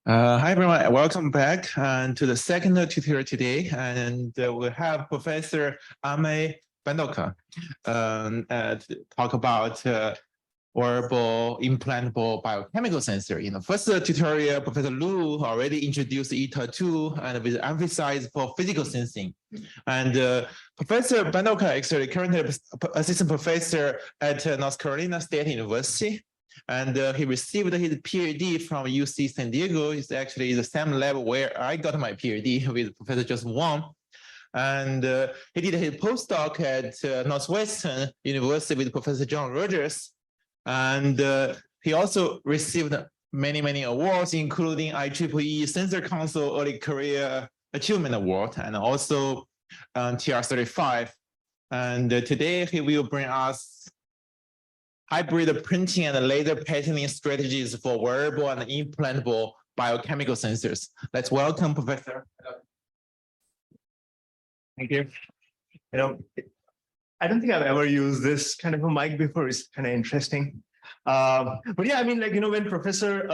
Hi everyone, welcome back to the second tutorial today, and we have Professor Amay Bandodkar to talk about wearable implantable biochemical sensor. In the first tutorial, Professor Lu already introduced ETA2 and with emphasis for physical sensing. And Professor Bandodkar actually currently assistant professor at North Carolina State University. And he received his PhD from UC San Diego. It's actually the same level where I got my PhD with Professor Joseph Wang. And he did his postdoc at Northwestern University with Professor John Rogers. And he also received many awards, including IEEE Sensor Council Early Career Achievement Award, and also TR35. And today he will bring us hybrid printing and laser patterning strategies for wearable and implantable biochemical sensors. Let's welcome Professor. Thank you. I don't think I've ever used this kind of a mic before. It's kind of interesting. But yeah, I mean, when Professor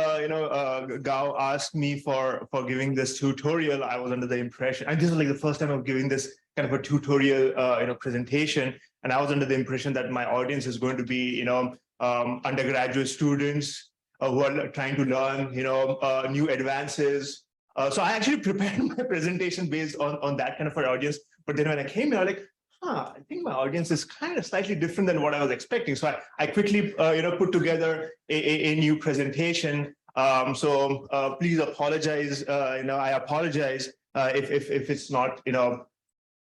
Gao asked me for giving this tutorial, I was under the impression, and this is like the first time I'm giving this kind of a tutorial presentation, and I was under the impression that my audience is going to be undergraduate students who are trying to learn new advances. So I actually prepared my presentation based on that kind of an audience. But then when I came here, I was like, I think my audience is kind of slightly different than what I was expecting. So I quickly, put together a new presentation. So please apologize. I apologize if it's not,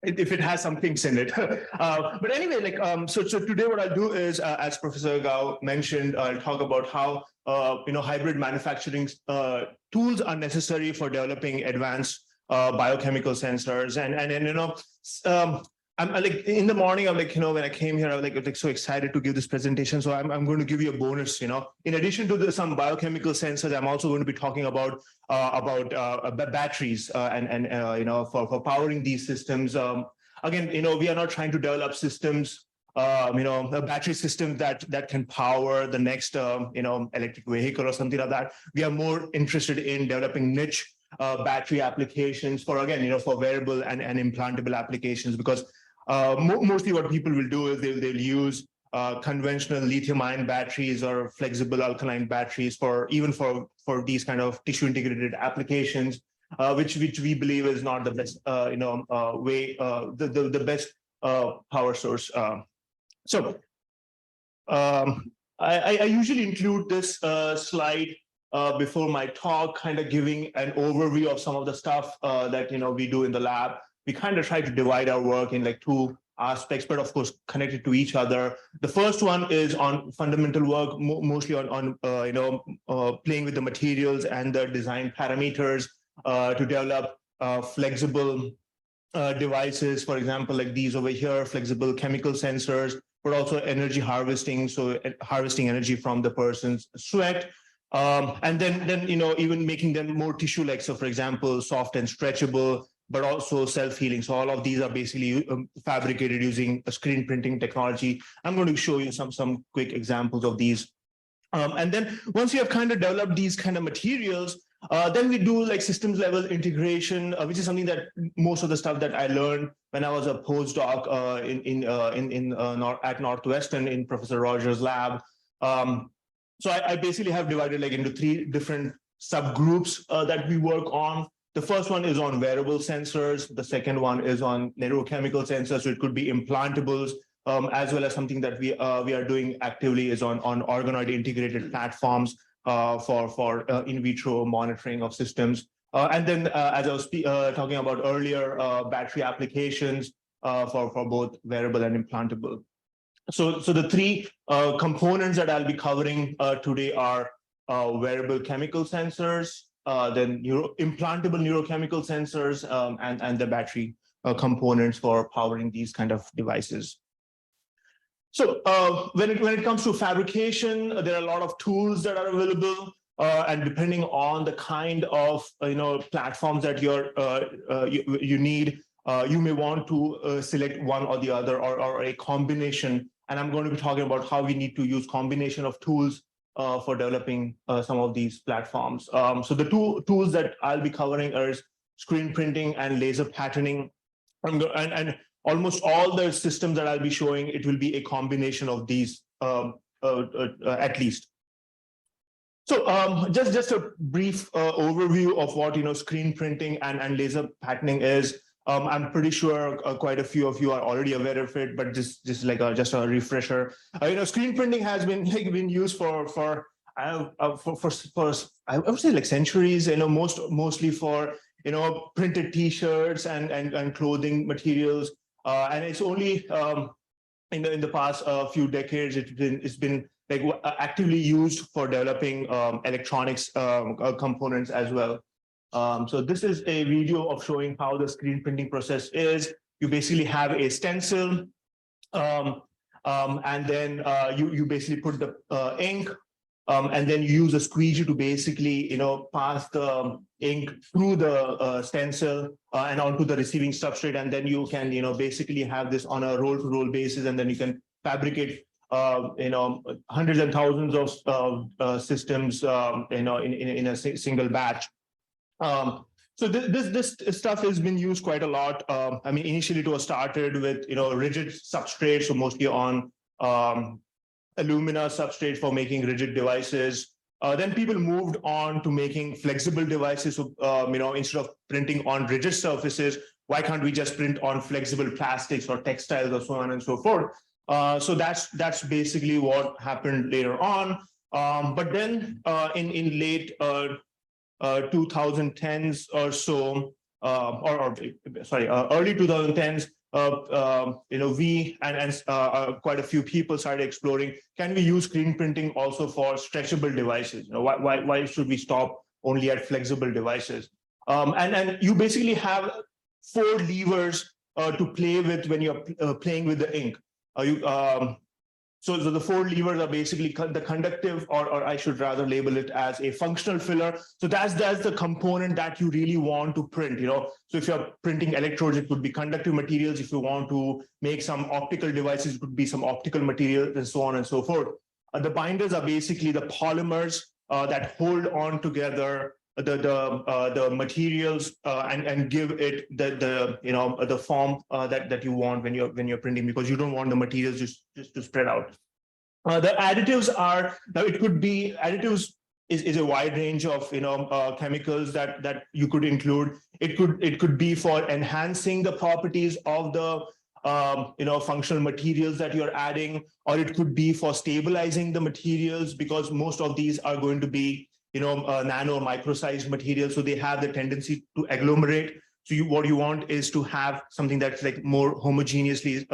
if it has some things in it. But anyway, so today what I'll do is, as Professor Gao mentioned, I'll talk about how hybrid manufacturing tools are necessary for developing advanced biochemical sensors, and I'm like in the morning, I'm like, when I came here, I was like so excited to give this presentation. So I'm going to give you a bonus, in addition to some biochemical sensors, I'm also going to be talking about batteries for powering these systems. Again, we are not trying to develop systems, a battery system that can power the next, electric vehicle or something like that. We are more interested in developing niche battery applications for, again, for wearable and implantable applications, because mostly what people will do is they'll use conventional lithium-ion batteries or flexible alkaline batteries for these kind of tissue integrated applications, which we believe is not the best way, the best power source. So I usually include this slide before my talk, kind of giving an overview of some of the stuff that we do in the lab. We kind of try to divide our work in like two aspects, but of course connected to each other. The first one is on fundamental work, mostly on playing with the materials and the design parameters to develop flexible devices, for example, like these over here, flexible chemical sensors, but also energy harvesting, so harvesting energy from the person's sweat. And then even making them more tissue-like, so for example, soft and stretchable, but also self-healing. So all of these are basically fabricated using a screen printing technology. I'm going to show you some quick examples of these. And then once you have kind of developed these kind of materials, then we do like systems level integration, which is something that most of the stuff that I learned when I was a postdoc at Northwestern in Professor Rogers' lab. So I basically have divided like into three different subgroups that we work on. The first one is on wearable sensors. The second one is on neurochemical sensors. So it could be implantables, as well as something that we are doing actively is on organoid integrated platforms for in vitro monitoring of systems. And then, as I was talking about earlier, battery applications for both wearable and implantable. So the three components that I'll be covering today are wearable chemical sensors, then implantable neurochemical sensors, and the battery components for powering these kind of devices. So when it comes to fabrication, there are a lot of tools that are available, and depending on the kind of platforms that you need, you may want to select one or the other, or a combination. And I'm going to be talking about how we need to use combination of tools for developing some of these platforms. So the two tools that I'll be covering are screen printing and laser patterning. And almost all the systems that I'll be showing, it will be a combination of these at least. So just a brief overview of what screen printing and laser patterning is. I'm pretty sure quite a few of you are already aware of it, but just like just a refresher. Screen printing has been used for I would say like centuries. Mostly for printed T-shirts and clothing materials, and it's only in the past few decades it's been like actively used for developing electronics components as well. So this is a video of showing how the screen printing process is. You basically have a stencil, and then you basically put the ink, and then you use a squeegee to basically pass the ink through the stencil and onto the receiving substrate, and then you can basically have this on a roll-to-roll basis, and then you can fabricate hundreds and thousands of systems in a single batch. So this stuff has been used quite a lot. I mean, initially it was started with rigid substrates, so mostly on alumina substrate for making rigid devices. Then people moved on to making flexible devices. So instead of printing on rigid surfaces, why can't we just print on flexible plastics or textiles or so on and so forth? So that's basically what happened later on. But then in late 2010s or so, early 2010s, we and quite a few people started exploring, can we use screen printing also for stretchable devices? Why should we stop only at flexible devices? And you basically have 4 levers to play with when you're playing with the ink. So the 4 levers are basically the conductive, or I should rather label it as a functional filler. So that's the component that you really want to print. So if you're printing electrodes, it would be conductive materials. If you want to make some optical devices, it would be some optical materials, and so on and so forth. The binders are basically the polymers that hold on together the materials and give it the form that you want when you're printing, because you don't want the materials just to spread out. The additives are, now it could be, additives is a wide range of chemicals that you could include. It could be for enhancing the properties of the functional materials that you're adding, or it could be for stabilizing the materials, because most of these are going to be nano or micro-sized materials, so they have the tendency to agglomerate. So what you want is to have something that's like more homogeneously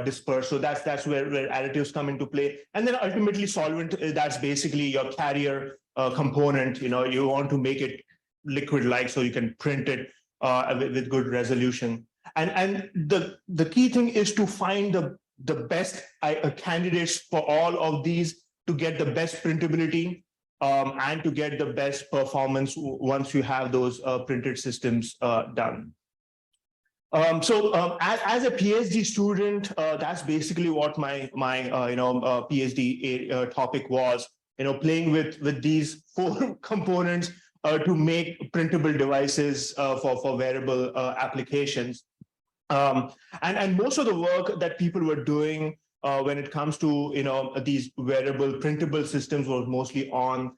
dispersed. So that's where additives come into play. And then ultimately solvent, that's basically your carrier component. You want to make it liquid-like so you can print it with good resolution. And the key thing is to find the best candidates for all of these to get the best printability, and to get the best performance once you have those printed systems done. So as a PhD student, that's basically what my PhD topic was. Playing with these 4 components to make printable devices for wearable applications. And most of the work that people were doing when it comes to these wearable printable systems was mostly on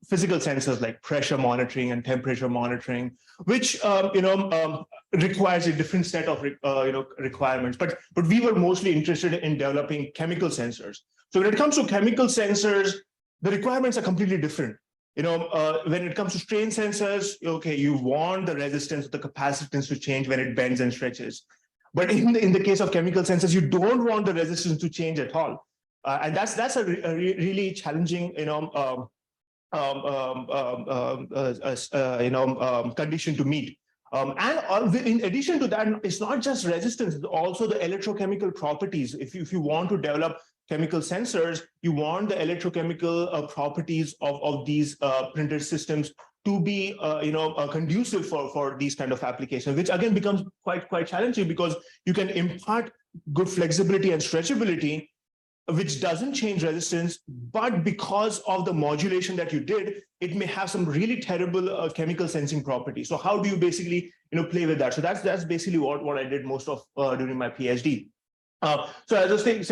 physical sensors like pressure monitoring and temperature monitoring, which requires a different set of requirements. But we were mostly interested in developing chemical sensors. So when it comes to chemical sensors, the requirements are completely different. When it comes to strain sensors, okay, you want the resistance, the capacitance to change when it bends and stretches. But in the case of chemical sensors, you don't want the resistance to change at all. And that's a really challenging, condition to meet. And in addition to that, it's not just resistance, it's also the electrochemical properties. If you want to develop chemical sensors, you want the electrochemical properties of these printed systems to be conducive for these kind of applications, which again becomes quite challenging, because you can impart good flexibility and stretchability, which doesn't change resistance, but because of the modulation that you did, it may have some really terrible chemical sensing properties. So how do you basically, play with that? So that's basically what I did most of during my PhD. So as I was saying,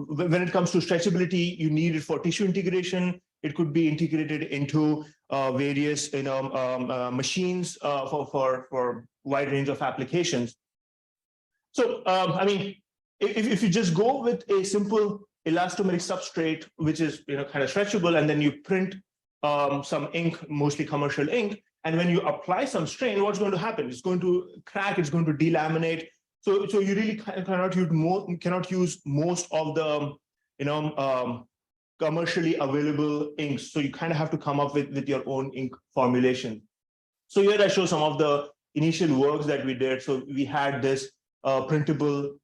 when it comes to stretchability, you need it for tissue integration. It could be integrated into various, machines for wide range of applications. So, if you just go with a simple elastomeric substrate, which is kind of stretchable, and then you print some ink, mostly commercial ink, and when you apply some strain, what's going to happen? It's going to crack. It's going to delaminate. So you really cannot use most of the commercially available inks. So you kind of have to come up with your own ink formulation. So here I show some of the initial works that we did. So we had this printable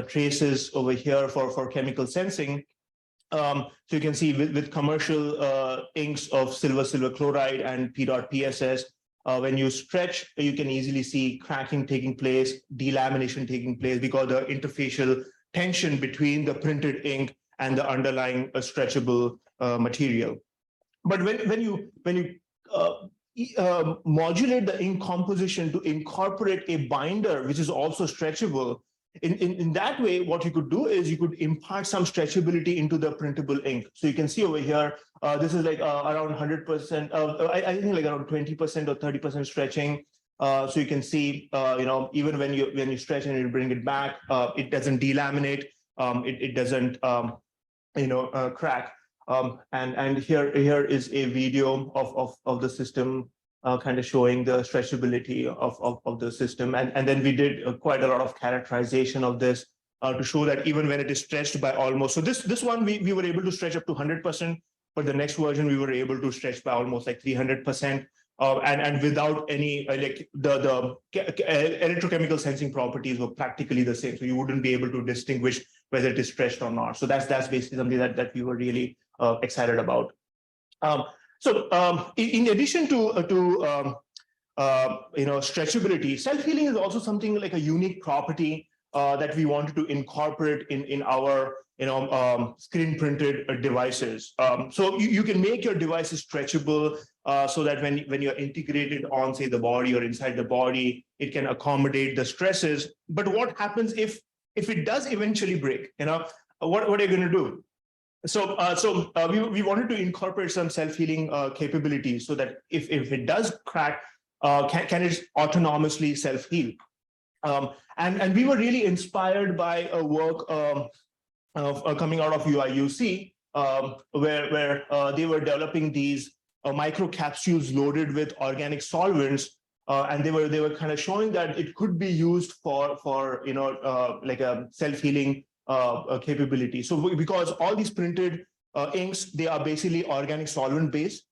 traces over here for chemical sensing. So you can see with commercial inks of silver chloride and PSS, when you stretch, you can easily see cracking taking place, delamination taking place, because the interfacial tension between the printed ink and the underlying stretchable material. But when you modulate the ink composition to incorporate a binder which is also stretchable, in that way, what you could do is you could impart some stretchability into the printable ink. So you can see over here, this is like around 100%, I think like around 20% or 30% stretching. So you can see, even when you stretch and you bring it back, it doesn't delaminate, it doesn't, crack. And here is a video of the system, kind of showing the stretchability of the system. And then we did quite a lot of characterization of this to show that even when it is stretched by almost, so this one we were able to stretch up to 100%, but the next version we were able to stretch by almost like 300%. And without any, like the electrochemical sensing properties were practically the same. So you wouldn't be able to distinguish whether it is stretched or not. So that's basically something that we were really excited about. So in addition to stretchability, self-healing is also something like a unique property that we wanted to incorporate in our screen printed devices. So you can make your devices stretchable so that when you're integrated on, say, the body or inside the body, it can accommodate the stresses. But what happens if it does eventually break? What are you going to do? So we wanted to incorporate some self-healing capabilities so that if it does crack, can it autonomously self-heal? And we were really inspired by a work coming out of UIUC, where they were developing these microcapsules loaded with organic solvents, and they were kind of showing that it could be used for like a self-healing capability. So because all these printed inks, they are basically organic solvent based.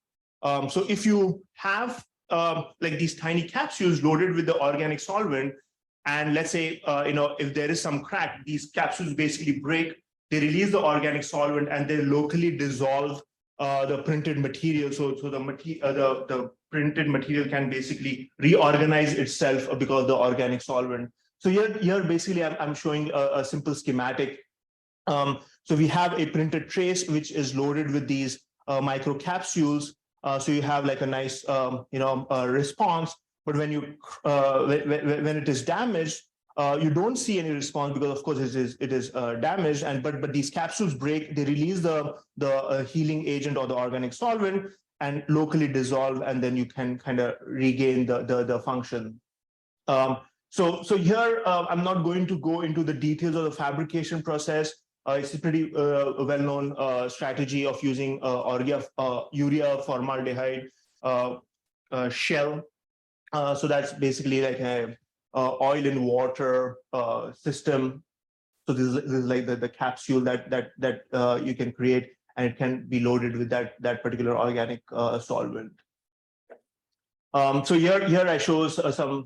So if you have like these tiny capsules loaded with the organic solvent, and let's say if there is some crack, these capsules basically break, they release the organic solvent and they locally dissolve the printed material. So the printed material can basically reorganize itself because of the organic solvent. So here basically I'm showing a simple schematic. So we have a printed trace which is loaded with these microcapsules. So you have like a nice response. But when when it is damaged, you don't see any response because of course it is damaged. But these capsules break, they release the healing agent or the organic solvent and locally dissolve, and then you can kind of regain the function. So here, I'm not going to go into the details of the fabrication process. It's a pretty well-known strategy of using urea formaldehyde shell. So that's basically like a oil and water system. So this is like the capsule that you can create, and it can be loaded with that particular organic solvent. So here I show some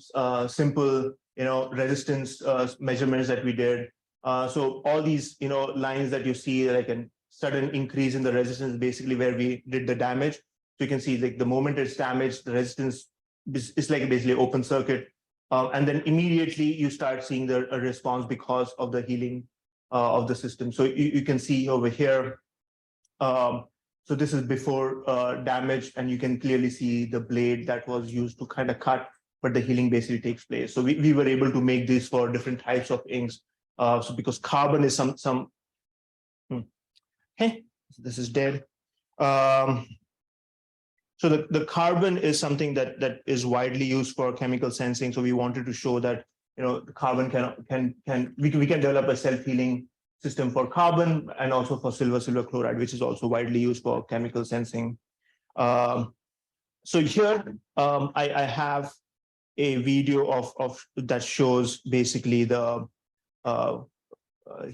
simple resistance measurements that we did. So all these lines that you see, like a sudden increase in the resistance, basically where we did the damage. So you can see like the moment it's damaged, the resistance is like basically open circuit, and then immediately you start seeing a response because of the healing of the system. So you can see over here. So this is before damage, and you can clearly see the blade that was used to kind of cut, but the healing basically takes place. So we were able to make this for different types of inks. So because carbon is hey, this is dead. So the carbon is something that is widely used for chemical sensing. So we wanted to show that the carbon we can develop a self-healing system for carbon and also for silver chloride, which is also widely used for chemical sensing. So here I have a video of that shows basically the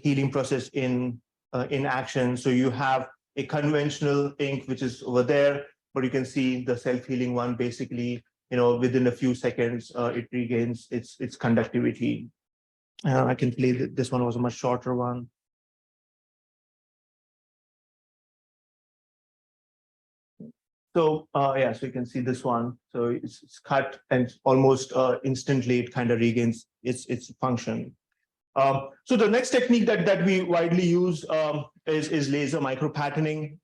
healing process in action. So you have a conventional ink which is over there, but you can see the self-healing one basically, within a few seconds, it regains its conductivity. I can play this one was a much shorter one. So yeah, so you can see this one. So it's cut and almost instantly it kind of regains its function. So the next technique that we widely use is laser micropatterning.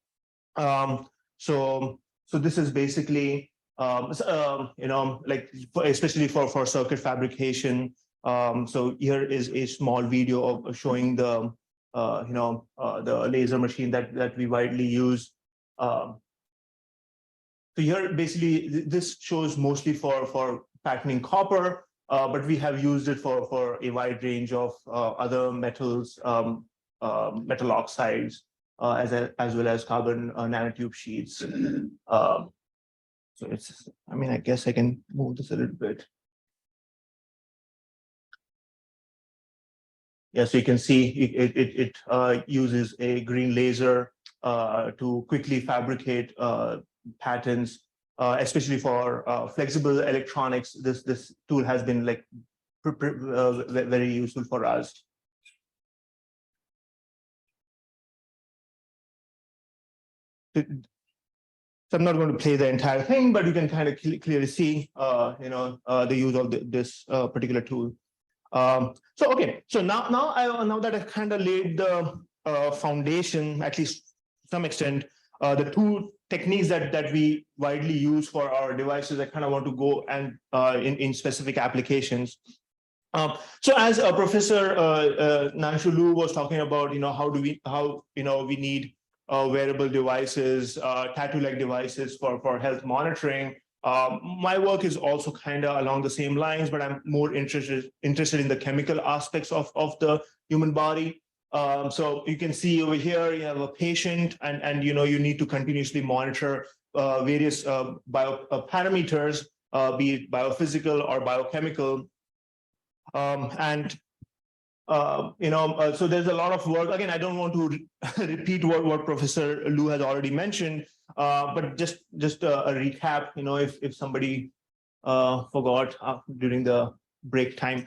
So this is basically like especially for circuit fabrication. So here is a small video of showing the the laser machine that we widely use. So here basically this shows mostly for patterning copper. But we have used it for a wide range of other metals, metal oxides, as well as carbon nanotube sheets. So it's, I guess I can move this a little bit. Yeah, so you can see it uses a green laser to quickly fabricate patterns. Especially for flexible electronics, this tool has been like very useful for us. So I'm not going to play the entire thing, but you can kind of clearly see, the use of this particular tool. So okay, so now that I've kind of laid the foundation, at least to some extent, the two techniques that we widely use for our devices, I kind of want to go and in specific applications. So as Professor Nanshu Lu was talking about, how we need wearable devices, tattoo-like devices for health monitoring. My work is also kind of along the same lines, but I'm more interested in the chemical aspects of the human body. So you can see over here, you have a patient and you need to continuously monitor various parameters, be it biophysical or biochemical. So there's a lot of work. Again, I don't want to repeat what Professor Lu has already mentioned, but just a recap, if somebody forgot during the break time.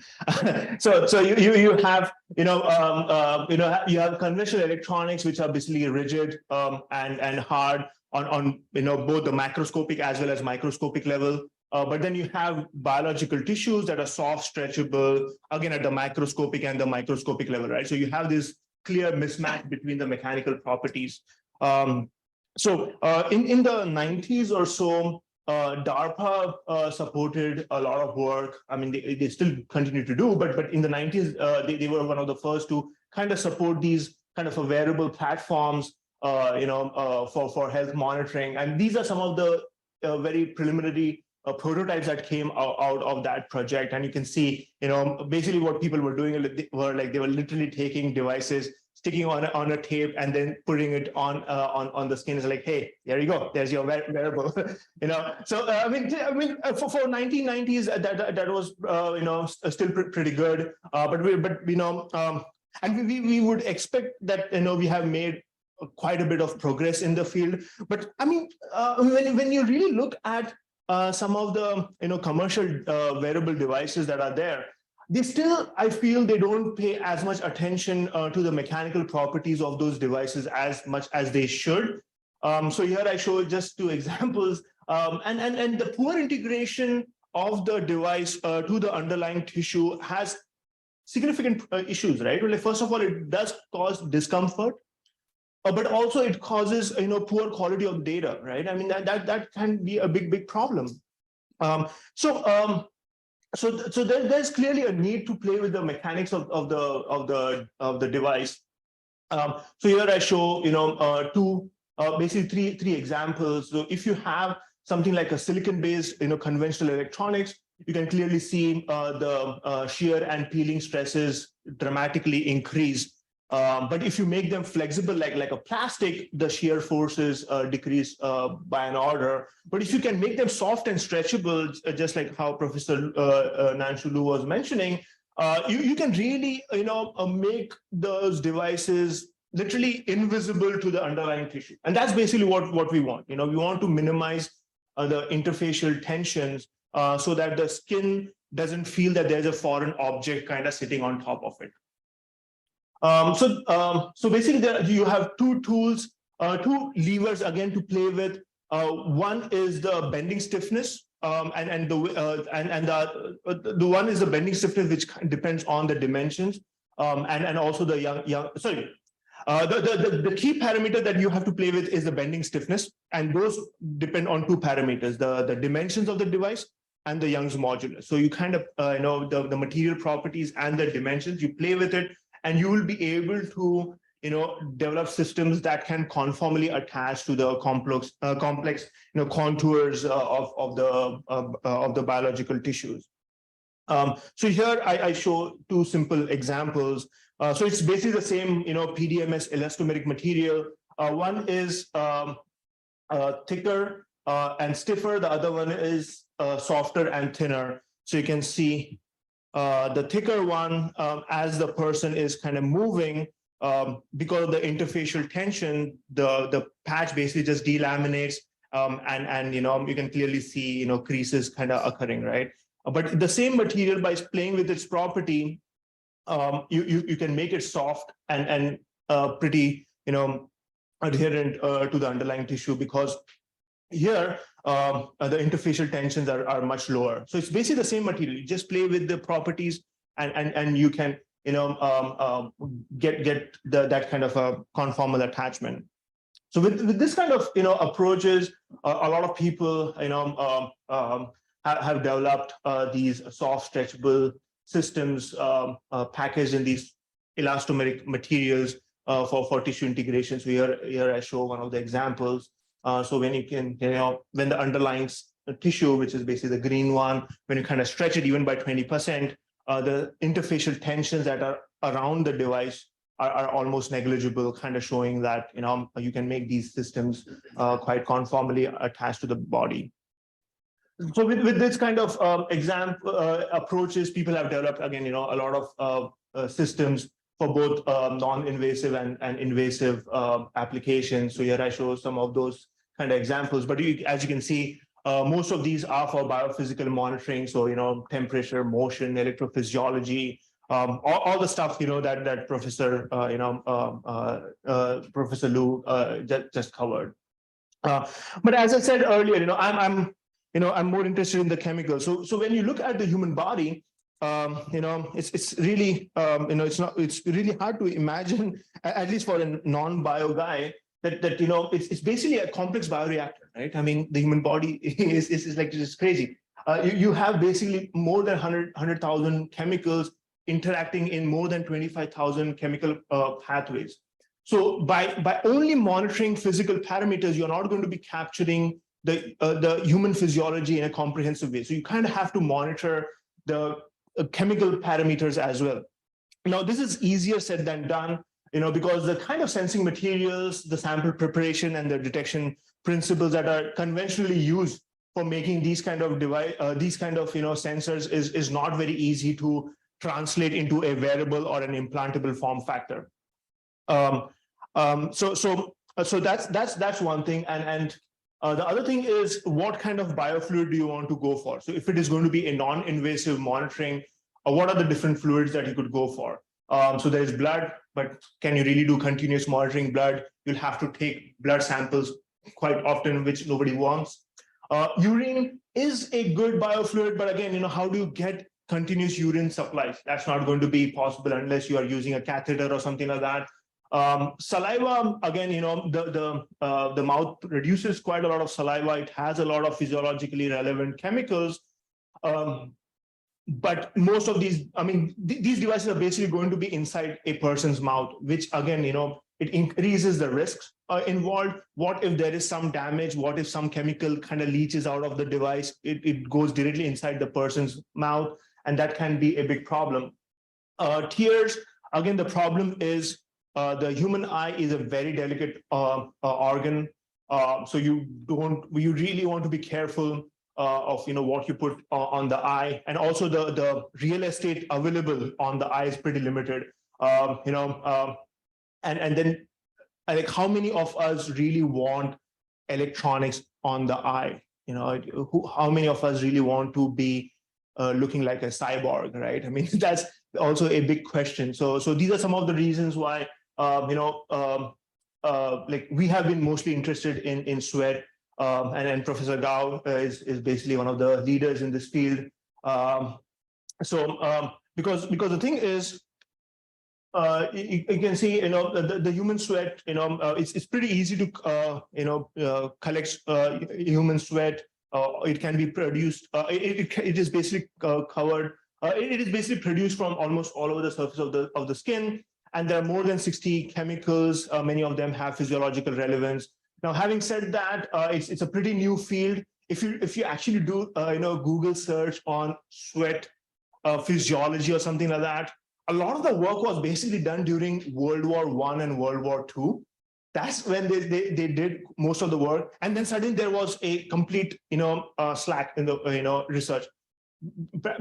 So you have you have conventional electronics, which are basically rigid and hard on both the macroscopic as well as microscopic level. But then you have biological tissues that are soft, stretchable, again at the macroscopic and the microscopic level, right? So you have this clear mismatch between the mechanical properties. So in the 90s or so, DARPA supported a lot of work. I mean, they still continue to do, but in the 90s, they were one of the first to kind of support these kind of wearable platforms, for health monitoring. And these are some of the very preliminary prototypes that came out of that project. And you can see, basically what people were doing they were literally taking devices, sticking on a tape and then putting it on the skin. Is like, hey, there you go, there's your wearable. So I mean for 1990s that was still pretty good, and we would expect that we have made quite a bit of progress in the field. But I mean when you really look at some of the commercial wearable devices that are there, they still, I feel, they don't pay as much attention to the mechanical properties of those devices as much as they should. So here I show just two examples, and the poor integration of the device to the underlying tissue has significant issues, right? Well, like, first of all, it does cause discomfort, but also it causes, poor quality of data, right? I mean, that can be a big problem. So there's clearly a need to play with the mechanics of the device. So here I show, basically three examples. So if you have something like a silicon-based, conventional electronics, you can clearly see the shear and peeling stresses dramatically increase. But if you make them flexible, like a plastic, the shear forces decrease by an order. But if you can make them soft and stretchable, just like how Professor Nanshu Lu was mentioning, you can really, make those devices literally invisible to the underlying tissue. And that's basically what we want. We want to minimize the interfacial tensions so that the skin doesn't feel that there's a foreign object kind of sitting on top of it. So basically you have two tools, two levers again to play with. One is the bending stiffness, and the one is the bending stiffness, which depends on the dimensions, and also the the key parameter that you have to play with is the bending stiffness, and those depend on two parameters: the dimensions of the device and the Young's modulus. So you kind of the material properties and the dimensions, you play with it, and you will be able to develop systems that can conformally attach to the complex contours of the biological tissues. So here I show two simple examples. So it's basically the same PDMS elastomeric material. One is thicker and stiffer. The other one is softer and thinner. So you can see the thicker one, as the person is kind of moving, because of the interfacial tension, the patch basically just delaminates, and you can clearly see creases kind of occurring, right? But the same material, by playing with its property, you can make it soft and pretty adherent to the underlying tissue, because here the interfacial tensions are much lower. So it's basically the same material. You just play with the properties, and you can get that kind of a conformal attachment. So with this kind of approaches, a lot of people have developed these soft stretchable systems packaged in these elastomeric materials for tissue integration. So here I show one of the examples. So when you can, when the underlying tissue, which is basically the green one, when you kind of stretch it even by 20%, the interfacial tensions that are around the device are almost negligible, kind of showing that you can make these systems quite conformally attached to the body. So with this kind of approaches, people have developed, again, a lot of systems for both non-invasive and invasive applications. So here I show some of those kind of examples, but as you can see, most of these are for biophysical monitoring. So, temperature, motion, electrophysiology, all the stuff, that Professor, Professor Lu just covered. But as I said earlier, I'm more interested in the chemicals. So when you look at the human body, it's really, it's really hard to imagine, at least for a non-bio guy, that it's basically a complex bioreactor, right? I mean, the human body is like just crazy. You have basically more than 100,000 chemicals interacting in more than 25,000 chemical pathways. So by only monitoring physical parameters, you're not going to be capturing the human physiology in a comprehensive way. So you kind of have to monitor the chemical parameters as well. Now, this is easier said than done, because the kind of sensing materials, the sample preparation, and the detection principles that are conventionally used for making these kind of sensors is not very easy to translate into a wearable or an implantable form factor. So that's one thing, and the other thing is, what kind of biofluid do you want to go for? So if it is going to be a non-invasive monitoring, what are the different fluids that you could go for? So there is blood, but can you really do continuous monitoring blood? You'll have to take blood samples quite often, which nobody wants. Urine is a good biofluid, but again, how do you get continuous urine supply. That's not going to be possible unless you are using a catheter or something like that. Saliva, again, the mouth produces quite a lot of saliva. It has a lot of physiologically relevant chemicals. But most of these, I mean, these devices are basically going to be inside a person's mouth, which again, it increases the risks involved. What if there is some damage? What if some chemical kind of leaches out of the device? It goes directly inside the person's mouth, and that can be a big problem. Tears, again, the problem is the human eye is a very delicate organ. So you really want to be careful of what you put on the eye, and also the real estate available on the eye is pretty limited. And then like how many of us really want electronics on the eye? How many of us really want to be looking like a cyborg, right? I mean, that's also a big question. So these are some of the reasons why like we have been mostly interested in sweat. And Professor Gao is basically one of the leaders in this field. Because the thing is, you can see, the human sweat, it's pretty easy to, collect human sweat. It can be produced. It is basically covered. It is basically produced from almost all over the surface of the skin. And there are more than 60 chemicals. Many of them have physiological relevance. Now, having said that, it's a pretty new field. If you actually do Google search on sweat physiology or something like that, a lot of the work was basically done during World War I and World War II. That's when they did most of the work, and then suddenly there was a complete slack in the research.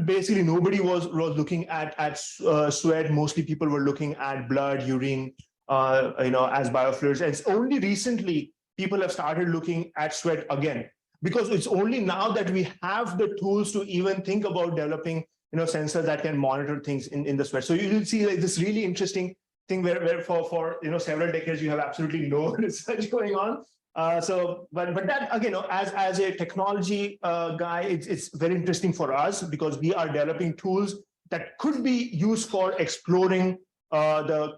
Basically, nobody was looking at sweat. Mostly people were looking at blood, urine, as biofluids. And it's only recently people have started looking at sweat again, because it's only now that we have the tools to even think about developing sensors that can monitor things in the sweat. So you'll see like this really interesting thing where for several decades you have absolutely no research going on. But that again, as a technology guy, it's very interesting for us because we are developing tools that could be used for exploring the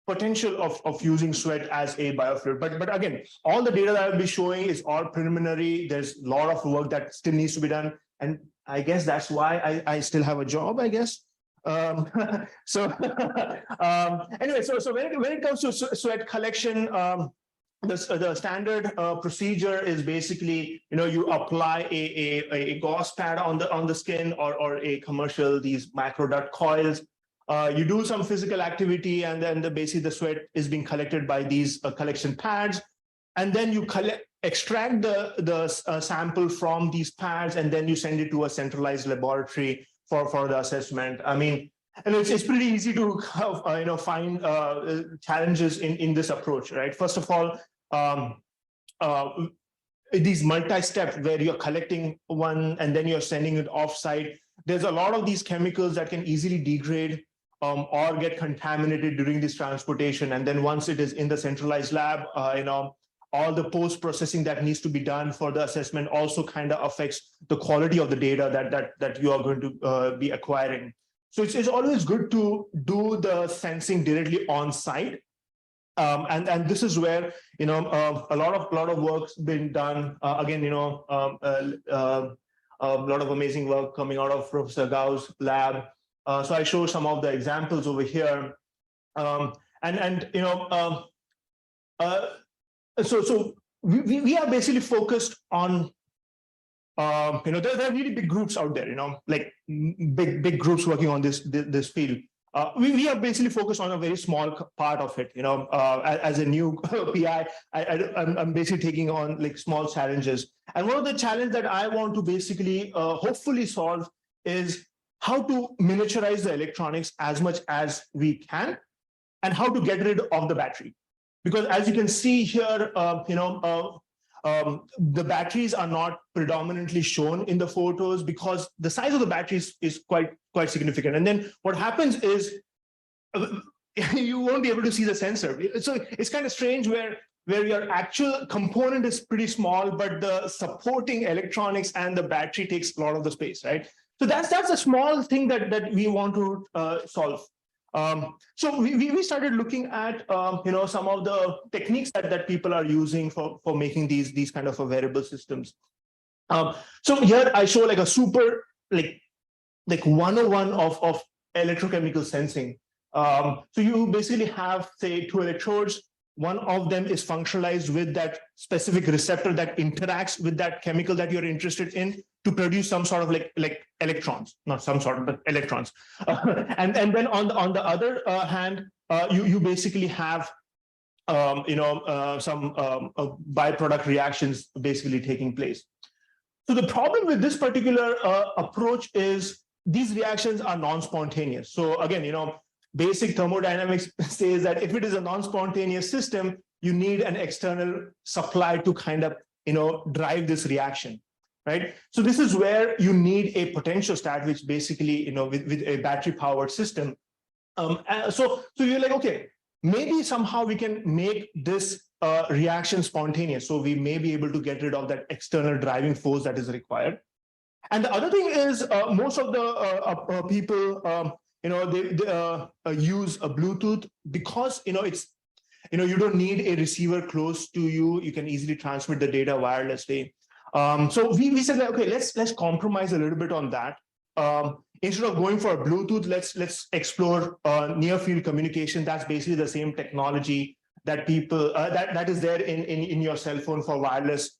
potential of using sweat as a biofluid. But again, all the data that I'll be showing is all preliminary. There's a lot of work that still needs to be done. And I guess that's why I still have a job, I guess. Anyway, so when it comes to sweat collection, the standard procedure is basically, you apply a gauze pad on the skin or a commercial, these macrodot coils. You do some physical activity, and then basically the sweat is being collected by these collection pads, and then you extract the sample from these pads, and then you send it to a centralized laboratory for the assessment. I mean, and it's pretty easy to find challenges in this approach, right? First of all, these multi-step where you're collecting one and then you're sending it off-site. There's a lot of these chemicals that can easily degrade or get contaminated during this transportation. And then once it is in the centralized lab, all the post-processing that needs to be done for the assessment also kind of affects the quality of the data that you are going to be acquiring. So it's always good to do the sensing directly on site. And this is where a lot of work's been done. Again, a lot of amazing work coming out of Professor Gao's lab. So I show some of the examples over here, so we are basically focused on there are really big groups out there, like big groups working on this field. We are basically focused on a very small part of it. As a new PI, I'm basically taking on like small challenges. And one of the challenges that I want to basically hopefully solve is how to miniaturize the electronics as much as we can, and how to get rid of the battery. Because as you can see here, the batteries are not predominantly shown in the photos because the size of the batteries is quite significant. And then what happens is you won't be able to see the sensor. So it's kind of strange where your actual component is pretty small, but the supporting electronics and the battery takes a lot of the space, right? So that's a small thing that we want to solve. So we started looking at some of the techniques that people are using for making these kind of wearable systems. So here I show like a super like 101 of electrochemical sensing. So you basically have, say, two electrodes. One of them is functionalized with that specific receptor that interacts with that chemical that you're interested in to produce some sort of like electrons, not some sort of, but electrons. And then on the other hand, you basically have some byproduct reactions basically taking place. So the problem with this particular approach is these reactions are non-spontaneous. So again, basic thermodynamics says that if it is a non-spontaneous system, you need an external supply to kind of drive this reaction, right? So this is where you need a potentiostat, which basically with a battery-powered system. So you're like, okay, maybe somehow we can make this reaction spontaneous. So we may be able to get rid of that external driving force that is required. And the other thing is most of the people, they use a Bluetooth because, it's, you don't need a receiver close to you. You can easily transmit the data wirelessly. So we said, okay, let's compromise a little bit on that. Instead of going for a Bluetooth, let's explore near field communication. That's basically the same technology that people that is there in your cell phone for wireless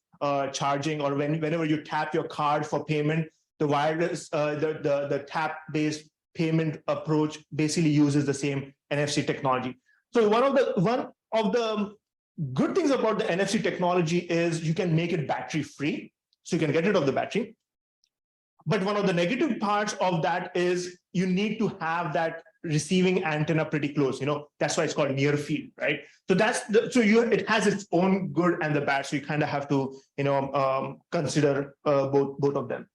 charging, or whenever you tap your card for payment, the wireless the tap based payment approach basically uses the same NFC technology. So one of the good things about the NFC technology is you can make it battery free, so you can get rid of the battery. But one of the negative parts of that is you need to have that receiving antenna pretty close. That's why it's called near field, right? So it has its own good and the bad. So you kind of have to consider both of them.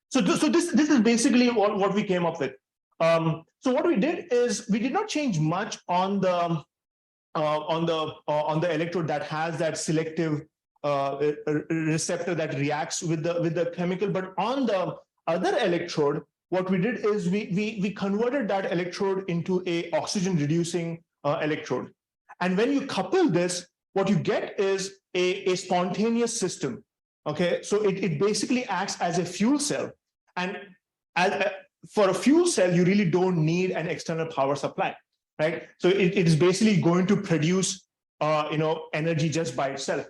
So this is basically what we came up with. So what we did is we did not change much on the electrode that has that selective receptor that reacts with the chemical, but on the other electrode, what we did is we converted that electrode into a oxygen reducing electrode. And when you couple this, what you get is a spontaneous system. Okay, so it basically acts as a fuel cell. And for a fuel cell, you really don't need an external power supply, right? So it is basically going to produce energy just by itself.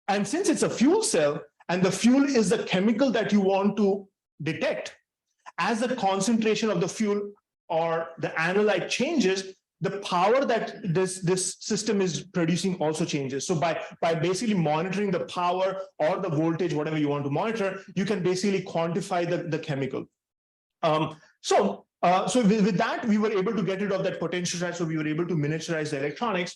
And since it's a fuel cell and the fuel is the chemical that you want to detect, as the concentration of the fuel or the analyte changes, the power that this system is producing also changes. So by basically monitoring the power or the voltage, whatever you want to monitor, you can basically quantify the chemical. So with that, we were able to get rid of that potentiostat. So we were able to miniaturize the electronics.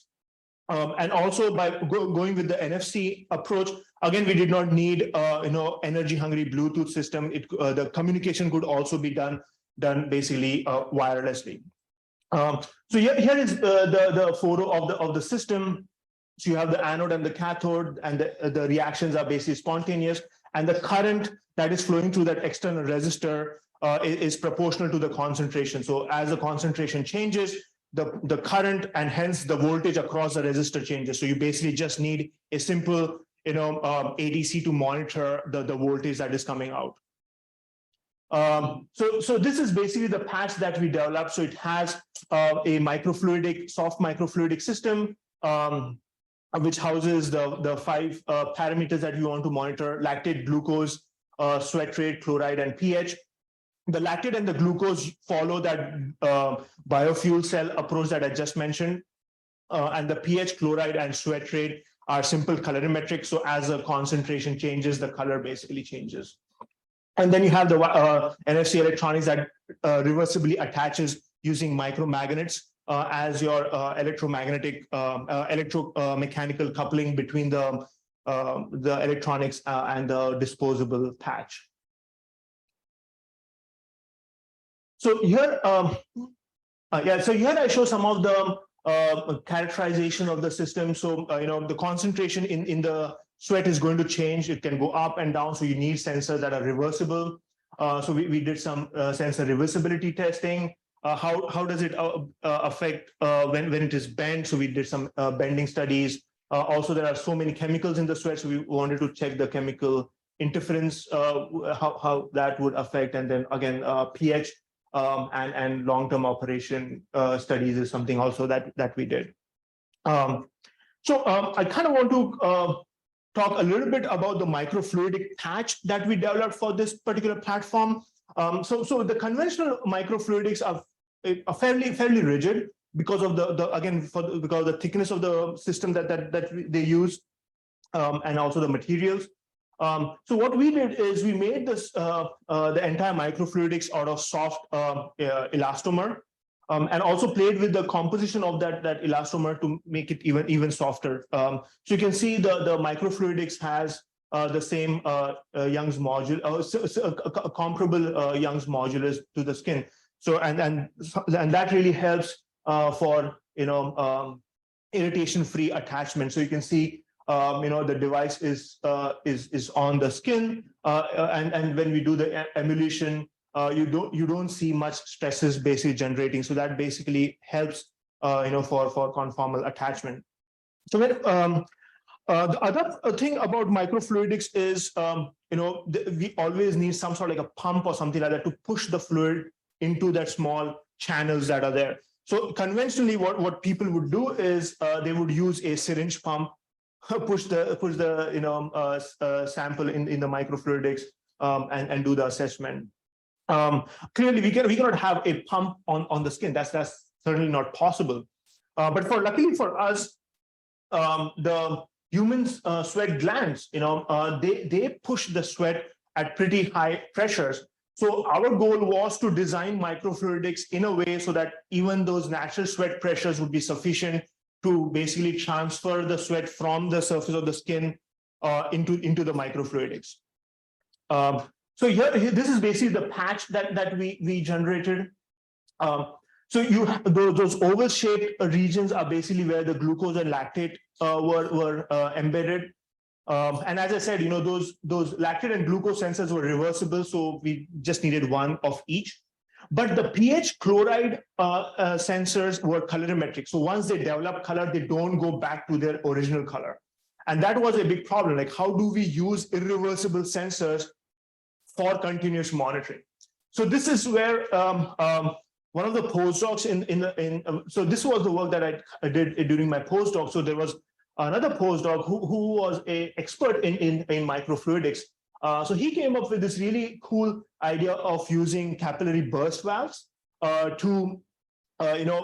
And also by going with the NFC approach, again, we did not need energy hungry Bluetooth system. The communication could also be done basically wirelessly. So here is the photo of the system. So you have the anode and the cathode, and the reactions are basically spontaneous, and the current that is flowing through that external resistor is proportional to the concentration. So as the concentration changes, the current and hence the voltage across the resistor changes. So you basically just need a simple ADC to monitor the voltage that is coming out. So this is basically the patch that we developed. So it has a soft microfluidic system, which houses the 5 parameters that you want to monitor: lactate, glucose, sweat rate, chloride, and pH. The lactate and the glucose follow that biofuel cell approach that I just mentioned. And the pH, chloride, and sweat rate are simple colorimetric. So as the concentration changes, the color basically changes. And then you have the NFC electronics that reversibly attaches using micromagnets as your electromechanical coupling between the electronics and the disposable patch. So here, so here I show some of the characterization of the system. So the concentration in the sweat is going to change. It can go up and down. So you need sensors that are reversible. So we did some sensor reversibility testing. How does it affect when it is bent? So we did some bending studies. Also, there are so many chemicals in the sweat, so we wanted to check the chemical interference, how that would affect, and then again pH and long-term operation studies is something also that we did. I kind of want to talk a little bit about the microfluidic patch that we developed for this particular platform. So the conventional microfluidics are fairly rigid because of because of the thickness of the system that they use, and also the materials. So what we did is we made this the entire microfluidics out of soft elastomer, and also played with the composition of that elastomer to make it even softer. So you can see the microfluidics has the same Young's modulus, a comparable Young's modulus to the skin. So and that really helps for irritation-free attachment. So you can see the device is on the skin, and when we do the emulation, you don't see much stresses basically generating. So that basically helps for conformal attachment. So when the other thing about microfluidics is we always need some sort of like a pump or something like that to push the fluid into that small channels that are there. So conventionally, what people would do is they would use a syringe pump, push the sample in the microfluidics, and do the assessment. Clearly, we cannot have a pump on the skin. That's certainly not possible. But luckily for us, the human's sweat glands, they push the sweat at pretty high pressures. So our goal was to design microfluidics in a way so that even those natural sweat pressures would be sufficient to basically transfer the sweat from the surface of the skin into the microfluidics. So here, this is basically the patch that we generated. So you have those oval-shaped regions are basically where the glucose and lactate were embedded. And as I said, those lactate and glucose sensors were reversible, so we just needed one of each. But the pH chloride sensors were colorimetric. So once they develop color, they don't go back to their original color. And that was a big problem. Like, how do we use irreversible sensors for continuous monitoring? So this is where one of the postdocs so this was the work that I did during my postdoc. So there was another postdoc who was an expert in microfluidics. So he came up with this really cool idea of using capillary burst valves to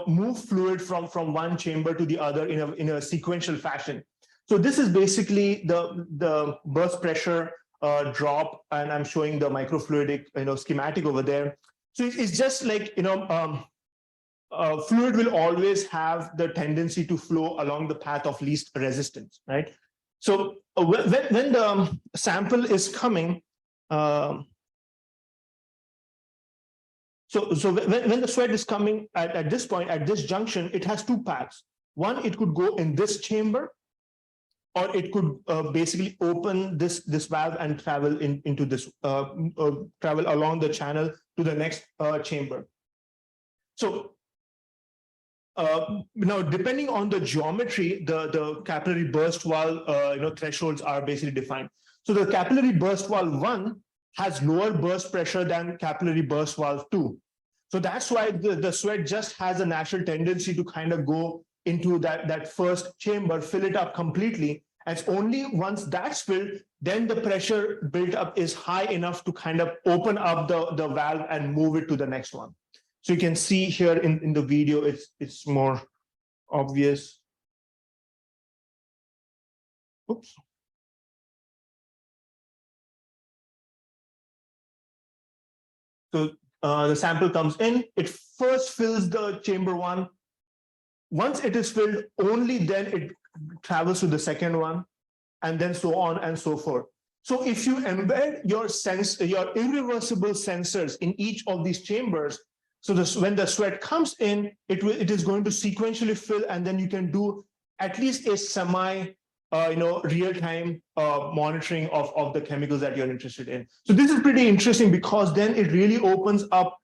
move fluid from one chamber to the other in a sequential fashion. So this is basically the burst pressure drop, and I'm showing the microfluidic schematic over there. So it's just like fluid will always have the tendency to flow along the path of least resistance, right? So when the sample is coming, so when the sweat is coming at this point, at this junction, it has two paths. One, it could go in this chamber, or it could basically open this valve and travel into this, travel along the channel to the next chamber. So now, depending on the geometry, the capillary burst valve thresholds are basically defined. So the capillary burst valve 1 has lower burst pressure than capillary burst valve 2. So that's why the sweat just has a natural tendency to kind of go into that first chamber, fill it up completely. And it's only once that's filled, then the pressure built up is high enough to kind of open up the valve and move it to the next one. So you can see here in the video, it's more obvious. Oops. So the sample comes in, it first fills the chamber 1. Once it is filled, only then it travels to the second one, and then so on and so forth. So if you embed your irreversible sensors in each of these chambers, so when the sweat comes in, it is going to sequentially fill, and then you can do at least a semi real-time monitoring of the chemicals that you're interested in. So this is pretty interesting because then it really opens up,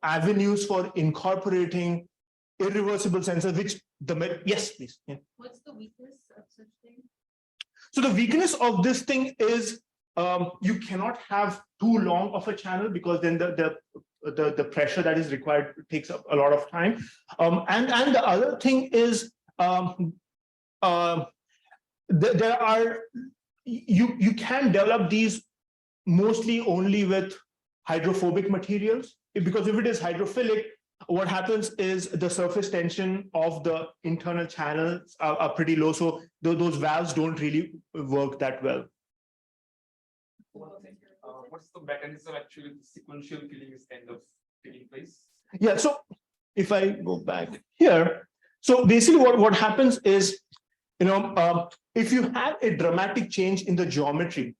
avenues for incorporating irreversible sensors, which yes, please. Yeah. What's the weakness of such thing? So the weakness of this thing is you cannot have too long of a channel because then the pressure that is required takes up a lot of time. And the other thing is there are you can develop these mostly only with hydrophobic materials, because if it is hydrophilic, what happens is the surface tension of the internal channels are pretty low, so those valves don't really work that well. What's the mechanism actually the sequential killing is kind of taking place? Yeah, so if I go back here, so basically what happens is, if you have a dramatic change in the geometry,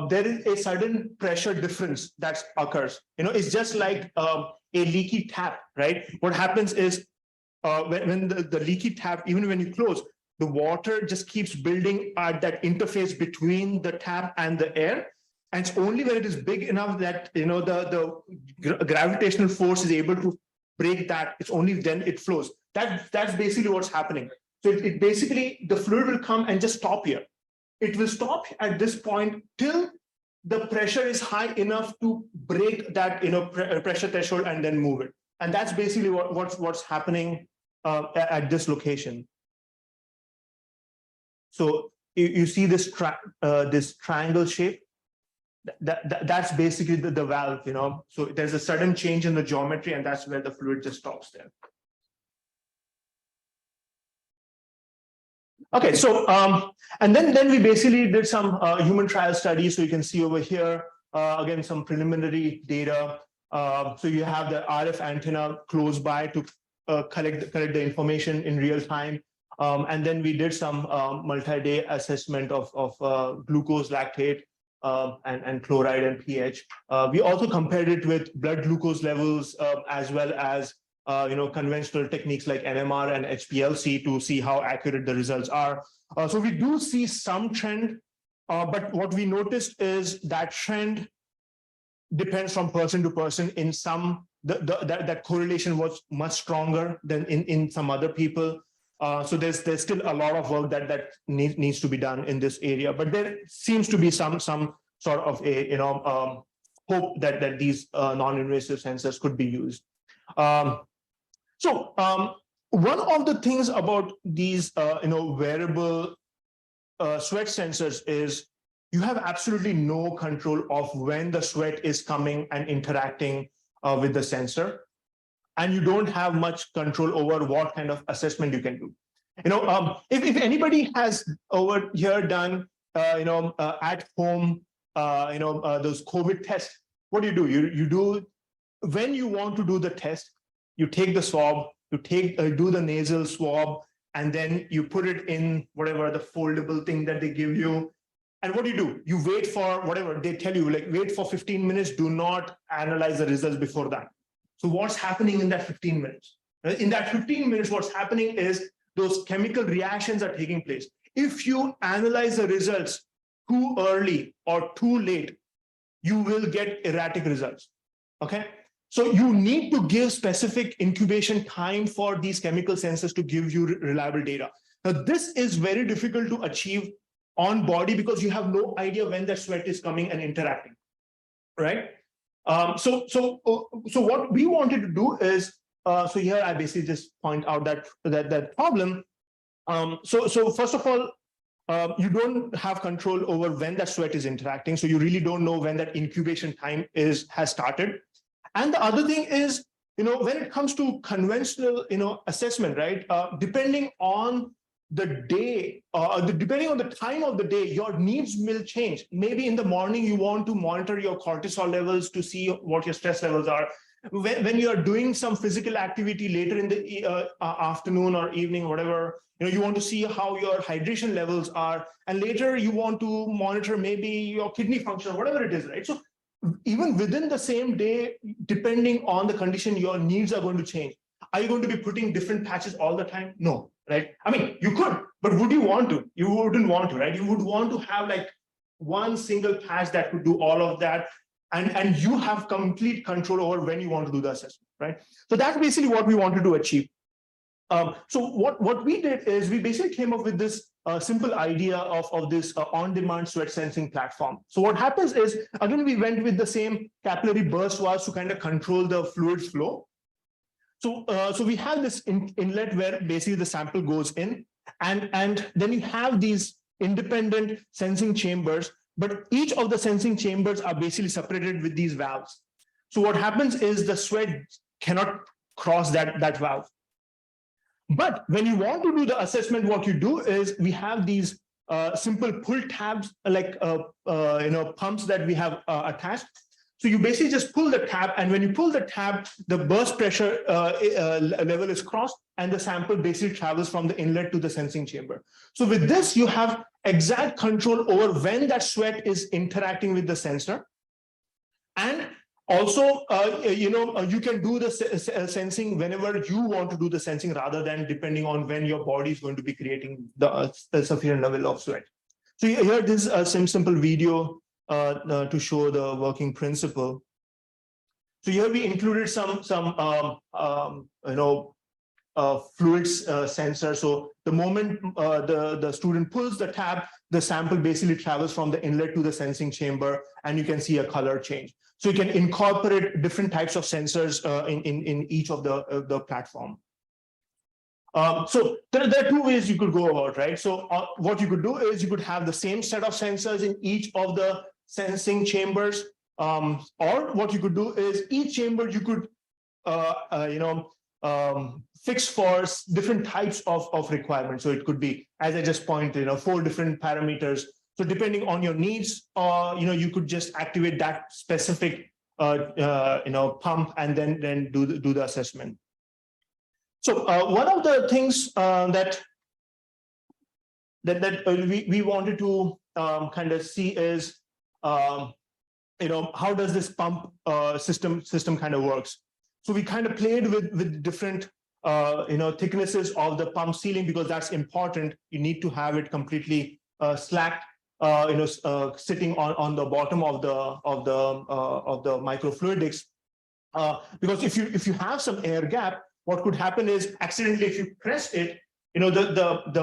there is a sudden pressure difference that occurs. It's just like a leaky tap, right? What happens is when the leaky tap, even when you close, the water just keeps building at that interface between the tap and the air. And it's only when it is big enough that the gravitational force is able to break that, it's only then it flows. That's basically what's happening. So it basically, the fluid will come and just stop here. It will stop at this point till the pressure is high enough to break that pressure threshold and then move it. And that's basically what's happening at this location. So you see this this triangle shape. That's basically the valve. So there's a sudden change in the geometry, and that's where the fluid just stops there. Okay, so and then we basically did some human trial studies. So you can see over here again some preliminary data. So you have the RF antenna close by to collect the information in real time, and then we did some multi-day assessment of glucose, lactate, and chloride and pH. We also compared it with blood glucose levels as well as conventional techniques like NMR and HPLC to see how accurate the results are. So we do see some trend, but what we noticed is that trend depends from person to person. In some, that correlation was much stronger than in some other people. So there's still a lot of work that needs to be done in this area, but there seems to be some sort of a hope that these non-invasive sensors could be used. So one of the things about these wearable sweat sensors is you have absolutely no control of when the sweat is coming and interacting with the sensor, and you don't have much control over what kind of assessment you can do. If anybody has over here done at home those COVID tests, what do? You do, when you want to do the test, you take the swab, you do the nasal swab, and then you put it in whatever the foldable thing that they give you. And what do? You wait for whatever they tell you, like wait for 15 minutes, do not analyze the results before that. So what's happening in that 15 minutes? In that 15 minutes, what's happening is those chemical reactions are taking place. If you analyze the results too early or too late, you will get erratic results, okay? So you need to give specific incubation time for these chemical sensors to give you reliable data. Now, this is very difficult to achieve on body because you have no idea when that sweat is coming and interacting, right? So what we wanted to do is, so here I basically just point out that problem. So first of all, you don't have control over when that sweat is interacting. So you really don't know when that incubation time has started. And the other thing is, when it comes to conventional, assessment, right? Depending on the day, depending on the time of the day, your needs will change. Maybe in the morning, you want to monitor your cortisol levels to see what your stress levels are. When you are doing some physical activity later in the afternoon or evening, whatever, you want to see how your hydration levels are. And later you want to monitor maybe your kidney function, whatever it is, right? So even within the same day, depending on the condition, your needs are going to change. Are you going to be putting different patches all the time? No, right? I mean, you could, but would you want to? You wouldn't want to, right? You would want to have like one single patch that could do all of that. And you have complete control over when you want to do the assessment, right? So that's basically what we wanted to achieve. So what we did is we basically came up with this simple idea of this on-demand sweat sensing platform. So what happens is, again, we went with the same capillary burst valves to kind of control the fluid flow. So we have this inlet where basically the sample goes in, and then you have these independent sensing chambers, but each of the sensing chambers are basically separated with these valves. So what happens is the sweat cannot cross that valve. But when you want to do the assessment, what you do is we have these simple pull tabs, like pumps that we have attached. So you basically just pull the tab, and when you pull the tab, the burst pressure level is crossed, and the sample basically travels from the inlet to the sensing chamber. So with this, you have exact control over when that sweat is interacting with the sensor. And also, you can do the sensing whenever you want to do the sensing, rather than depending on when your body is going to be creating the sufficient level of sweat. So here, this is a simple video to show the working principle. So here we included some fluids sensor. So the moment the student pulls the tab, the sample basically travels from the inlet to the sensing chamber, and you can see a color change. So you can incorporate different types of sensors in each of the platform. So there are two ways you could go about, right? So what you could do is you could have the same set of sensors in each of the sensing chambers, or what you could do is each chamber you could fix for different types of requirements. So it could be, as I just pointed, 4 different parameters. So depending on your needs, you could just activate that specific pump and then do the assessment. So one of the things that we wanted to kind of see is how does this pump system kind of works. So we kind of played with different thicknesses of the pump sealing, because that's important. You need to have it completely slacked, sitting on the bottom of the microfluidics, because if you have some air gap, what could happen is accidentally, if you press it, because of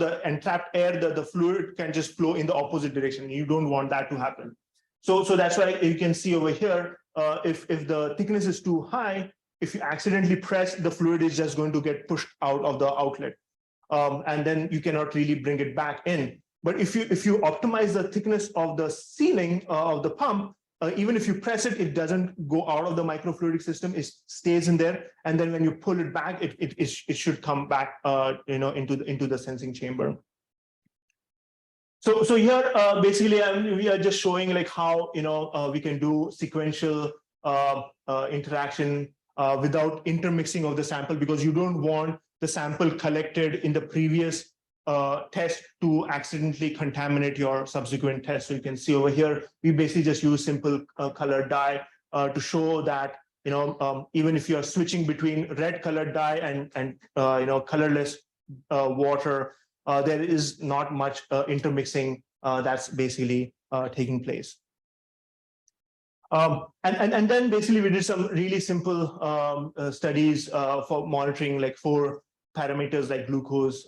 the entrapped air, the fluid can just flow in the opposite direction. You don't want that to happen. So that's why you can see over here, if the thickness is too high, if you accidentally press, the fluid is just going to get pushed out of the outlet, and then you cannot really bring it back in. But if you optimize the thickness of the sealing of the pump, even if you press it, it doesn't go out of the microfluidic system. It stays in there, and then when you pull it back, it should come back, into the sensing chamber. So here, basically, we are just showing like how we can do sequential interaction without intermixing of the sample, because you don't want the sample collected in the previous test to accidentally contaminate your subsequent test. So you can see over here, we basically just use simple color dye to show that even if you are switching between red colored dye and colorless water, there is not much intermixing that's basically taking place. And then basically we did some really simple studies for monitoring like 4 parameters like glucose,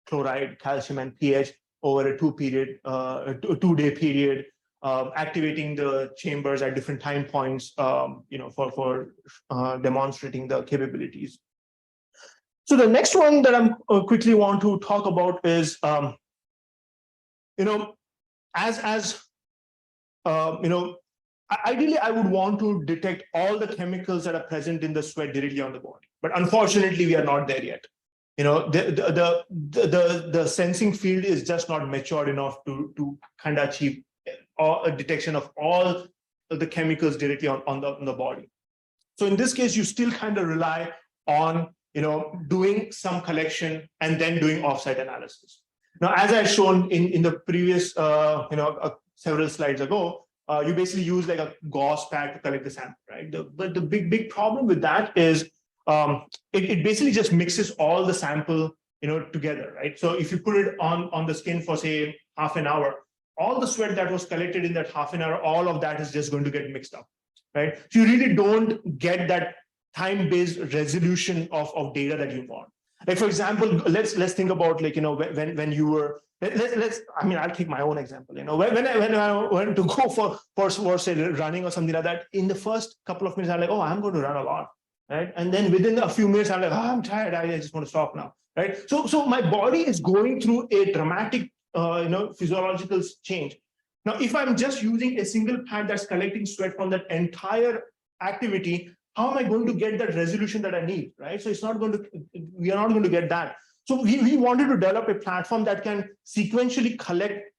chloride, calcium, and pH over a 2-day period, activating the chambers at different time points, for demonstrating the capabilities. So the next one that I'm quickly want to talk about is, ideally, I would want to detect all the chemicals that are present in the sweat directly on the body, but unfortunately, we are not there yet. The sensing field is just not matured enough to kind of achieve a detection of all the chemicals directly on the body. So in this case, you still kind of rely on doing some collection and then doing offsite analysis. Now, as I've shown in the previous several slides ago, you basically use like a gauze pad to collect the sample, right? But the big problem with that is it basically just mixes all the sample, together, right? So if you put it on the skin for say half an hour, all the sweat that was collected in that half an hour, all of that is just going to get mixed up, right? So you really don't get that time-based resolution of data that you want. Like for example, let's think about like when you were I'll take my own example. When I went to go for say running or something like that, in the first couple of minutes I'm like, oh, I'm going to run a lot, right? And then within a few minutes I'm like, oh, I'm tired, I just want to stop now, right? So my body is going through a dramatic physiological change. Now, if I'm just using a single pad that's collecting sweat from that entire activity, how am I going to get that resolution that I need, right? So we are not going to get that. So we wanted to develop a platform that can sequentially collect,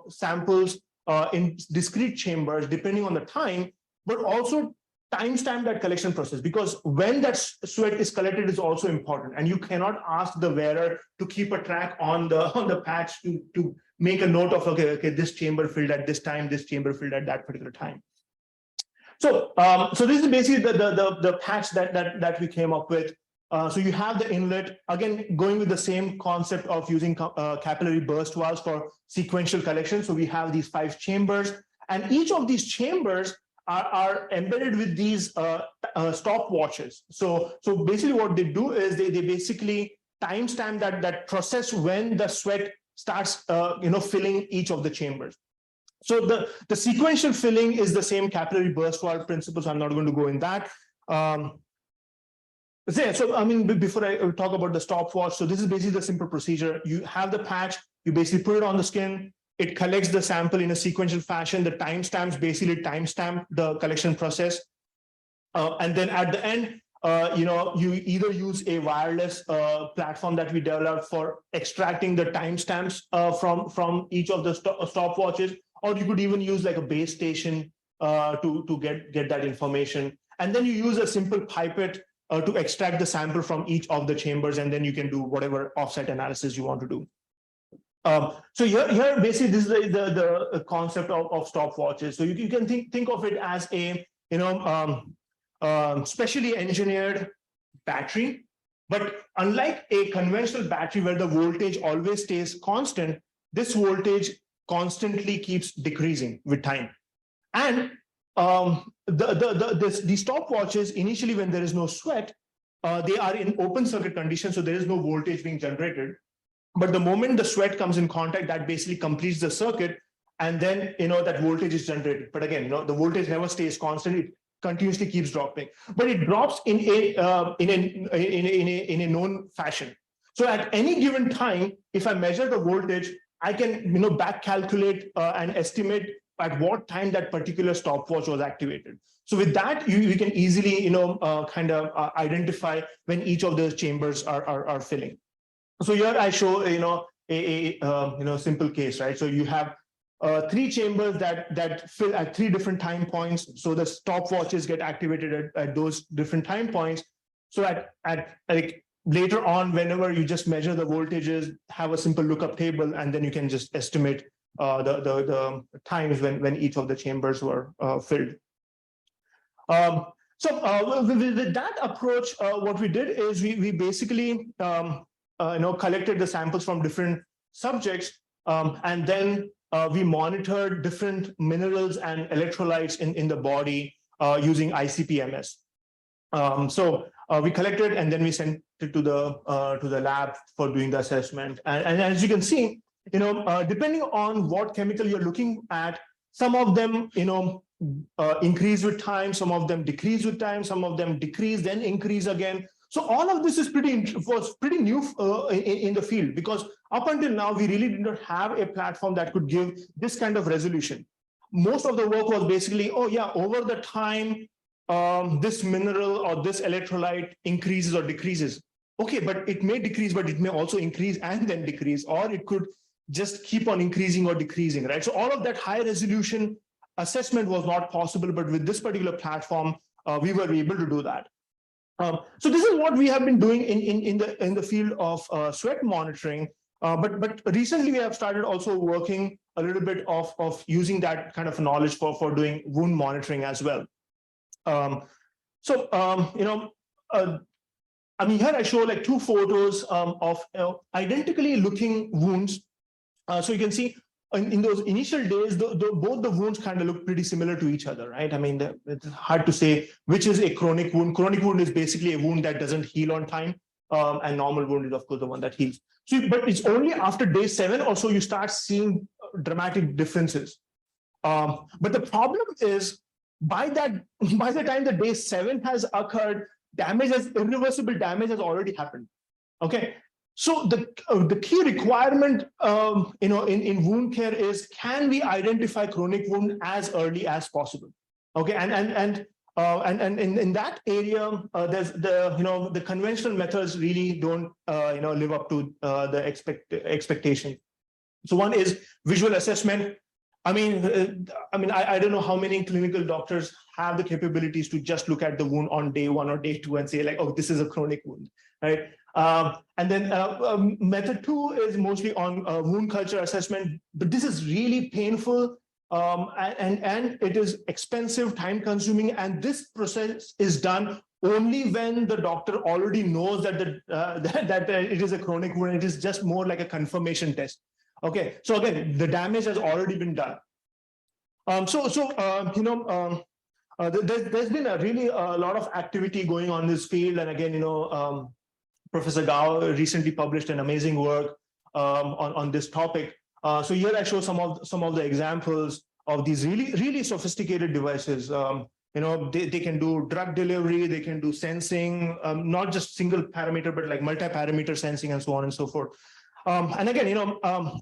samples in discrete chambers depending on the time, but also timestamp that collection process, because when that sweat is collected is also important, and you cannot ask the wearer to keep a track on the patch to make a note of okay, this chamber filled at this time, this chamber filled at that particular time. So this is basically the patch that we came up with. So you have the inlet, again, going with the same concept of using capillary burst valves for sequential collection. So we have these 5 chambers, and each of these chambers are embedded with these stopwatches. So basically what they do is they basically timestamp that process when the sweat starts filling each of the chambers. So the sequential filling is the same capillary burst valve principle, so I'm not going to go in that. So I mean, before I talk about the stopwatch, so this is basically the simple procedure. You have the patch, you basically put it on the skin, it collects the sample in a sequential fashion. The timestamps basically timestamp the collection process. And then at the end, you either use a wireless platform that we developed for extracting the timestamps from each of the stopwatches, or you could even use like a base station to get that information. And then you use a simple pipette to extract the sample from each of the chambers, and then you can do whatever offset analysis you want to do. So here basically this is the concept of stopwatches. So you can think of it as a specially engineered battery, but unlike a conventional battery where the voltage always stays constant, this voltage constantly keeps decreasing with time. And the stopwatches, initially when there is no sweat, they are in open circuit condition, so there is no voltage being generated. But the moment the sweat comes in contact, that basically completes the circuit, and then that voltage is generated. But again, the voltage never stays constant; it continuously keeps dropping. But it drops in a known fashion. So at any given time, if I measure the voltage, I can back calculate and estimate at what time that particular stopwatch was activated. So with that, you can easily identify when each of those chambers are filling. So here I show a simple case, right? So you have 3 chambers that fill at 3 different time points. So the stopwatches get activated at those different time points. So at like later on, whenever you just measure the voltages, have a simple lookup table, and then you can just estimate the times when each of the chambers were filled. With that approach, what we did is we basically collected the samples from different subjects, and then we monitored different minerals and electrolytes in the body using ICP-MS. We collected, and then we sent it to the lab for doing the assessment. And as you can see, depending on what chemical you're looking at, some of them increase with time, some of them decrease with time, some of them decrease then increase again. So all of this is was pretty new in the field, because up until now we really did not have a platform that could give this kind of resolution. Most of the work was basically, oh yeah, over the time this mineral or this electrolyte increases or decreases. Okay, but it may decrease, but it may also increase and then decrease, or it could just keep on increasing or decreasing, right? So all of that high resolution assessment was not possible, but with this particular platform, we were able to do that. So this is what we have been doing in the field of sweat monitoring. But recently we have started also working a little bit of using that kind of knowledge for doing wound monitoring as well. I mean, here I show like two photos of identically looking wounds. So you can see in those initial days, both the wounds kind of look pretty similar to each other, right? I mean, it's hard to say which is a chronic wound. Chronic wound is basically a wound that doesn't heal on time. And normal wound is, of course, the one that heals. So, but it's only after day 7 or so you start seeing dramatic differences. But the problem is by the time the day 7 has occurred, irreversible damage has already happened. Okay. So the key requirement, in wound care is, can we identify chronic wound as early as possible? Okay, and in that area, there's the conventional methods really don't live up to the expectation. So one is visual assessment. I don't know how many clinical doctors have the capabilities to just look at the wound on day 1 or day 2 and say like, oh, this is a chronic wound, right? And then method 2 is mostly on wound culture assessment, but this is really painful and it is expensive, time consuming, and this process is done only when the doctor already knows that that it is a chronic wound. It is just more like a confirmation test. Okay, so again, the damage has already been done. There's been a lot of activity going on in this field, and again, Professor Gao recently published an amazing work on this topic. So here I show some of the examples of these really sophisticated devices. They can do drug delivery, they can do sensing, not just single parameter, but like multi-parameter sensing and so on and so forth. And again,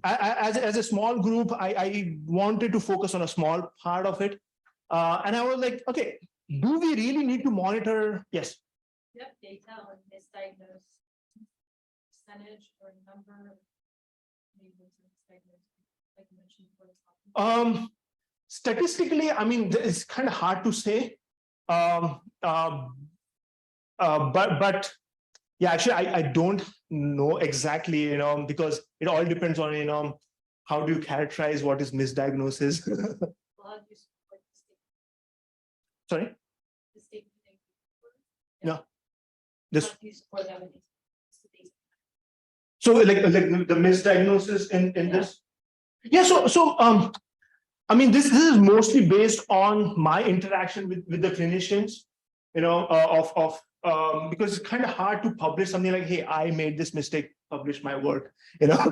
as a small group, I wanted to focus on a small part of it. And I was like, okay, do we really need to monitor? Yes. You have data on misdiagnosed percentage or number of misdiagnosed, like you mentioned before? Statistically, I mean, it's kind of hard to say. But yeah, actually, I don't know exactly, because it all depends on, how do you characterize what is misdiagnosis? Sorry? No. This. So like the misdiagnosis in this? Yeah, so I mean, this is mostly based on my interaction with the clinicians, because it's kind of hard to publish something like, hey, I made this mistake, publish my work, Yeah,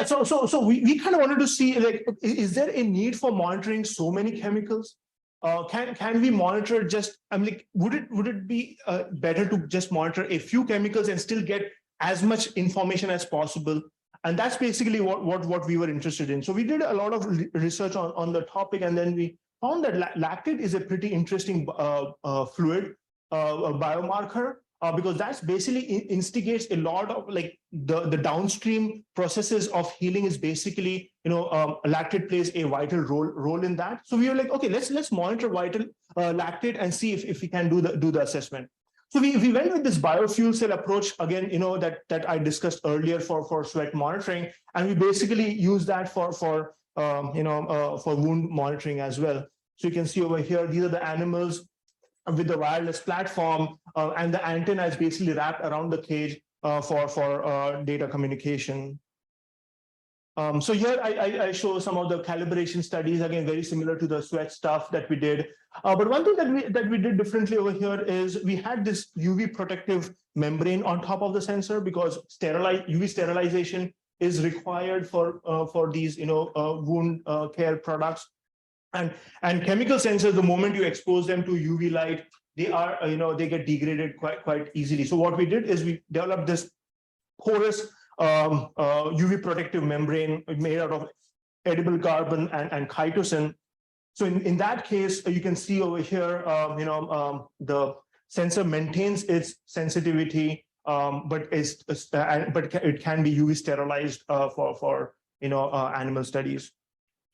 so we kind of wanted to see, like, is there a need for monitoring so many chemicals? Can we monitor just, like, would it be better to just monitor a few chemicals and still get as much information as possible? And that's basically what we were interested in. So we did a lot of research on the topic, and then we found that lactate is a pretty interesting fluid biomarker, because that's basically instigates a lot of like the downstream processes of healing. Is basically, lactate plays a vital role in that. So we were like, okay, let's monitor vital lactate and see if we can do the assessment. So we went with this biofuel cell approach again, that I discussed earlier for sweat monitoring, and we basically use that for wound monitoring as well. So you can see over here, these are the animals with the wireless platform, and the antenna is basically wrapped around the cage for data communication. So here I show some of the calibration studies, again, very similar to the sweat stuff that we did. But one thing that we did differently over here is we had this UV protective membrane on top of the sensor, because UV sterilization is required for these wound care products. And chemical sensors, the moment you expose them to UV light, they get degraded quite easily. So what we did is we developed this porous UV protective membrane made out of edible carbon and chitosan. So in that case, you can see over here, the sensor maintains its sensitivity, but it can be UV sterilized for animal studies.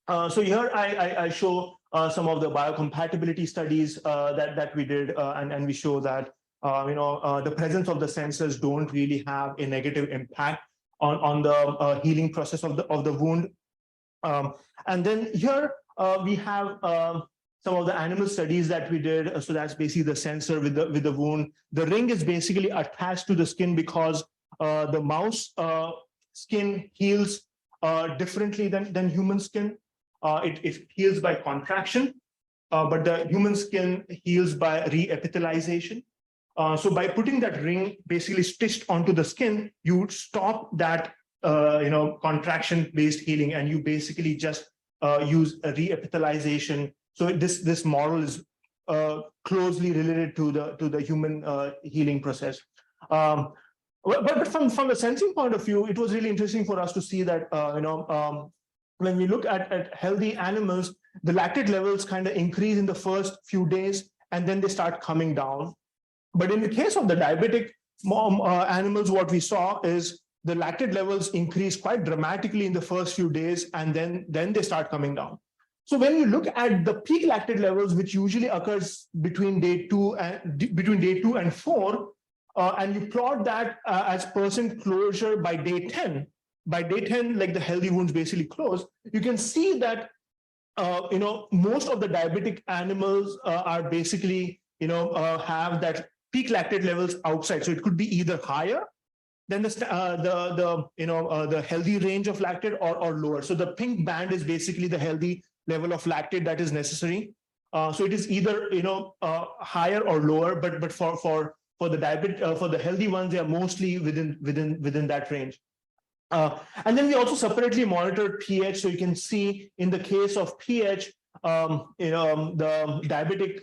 So here I show some of the biocompatibility studies that we did, and we show that the presence of the sensors don't really have a negative impact on the healing process of the wound. And then here we have some of the animal studies that we did. So that's basically the sensor with the wound. The ring is basically attached to the skin because the mouse skin heals differently than human skin. It heals by contraction, but the human skin heals by re-epithelialization. So by putting that ring basically stitched onto the skin, you stop that contraction-based healing, and you basically just use a re-epithelialization. So this model is closely related to the human healing process. But from the sensing point of view, it was really interesting for us to see that when we look at healthy animals, the lactate levels kind of increase in the first few days, and then they start coming down. But in the case of the diabetic animals, what we saw is the lactate levels increase quite dramatically in the first few days, and then they start coming down. So when you look at the peak lactate levels, which usually occurs between day 2 and 4, and you plot that as percent closure by day 10, like the healthy wounds basically close, you can see that most of the diabetic animals are basically have that peak lactate levels outside. So it could be either higher than the healthy range of lactate or lower. So the pink band is basically the healthy level of lactate that is necessary. So it is either higher or lower, but for the diabetic for the healthy ones, they are mostly within that range. And then we also separately monitored pH. So you can see in the case of pH, the diabetic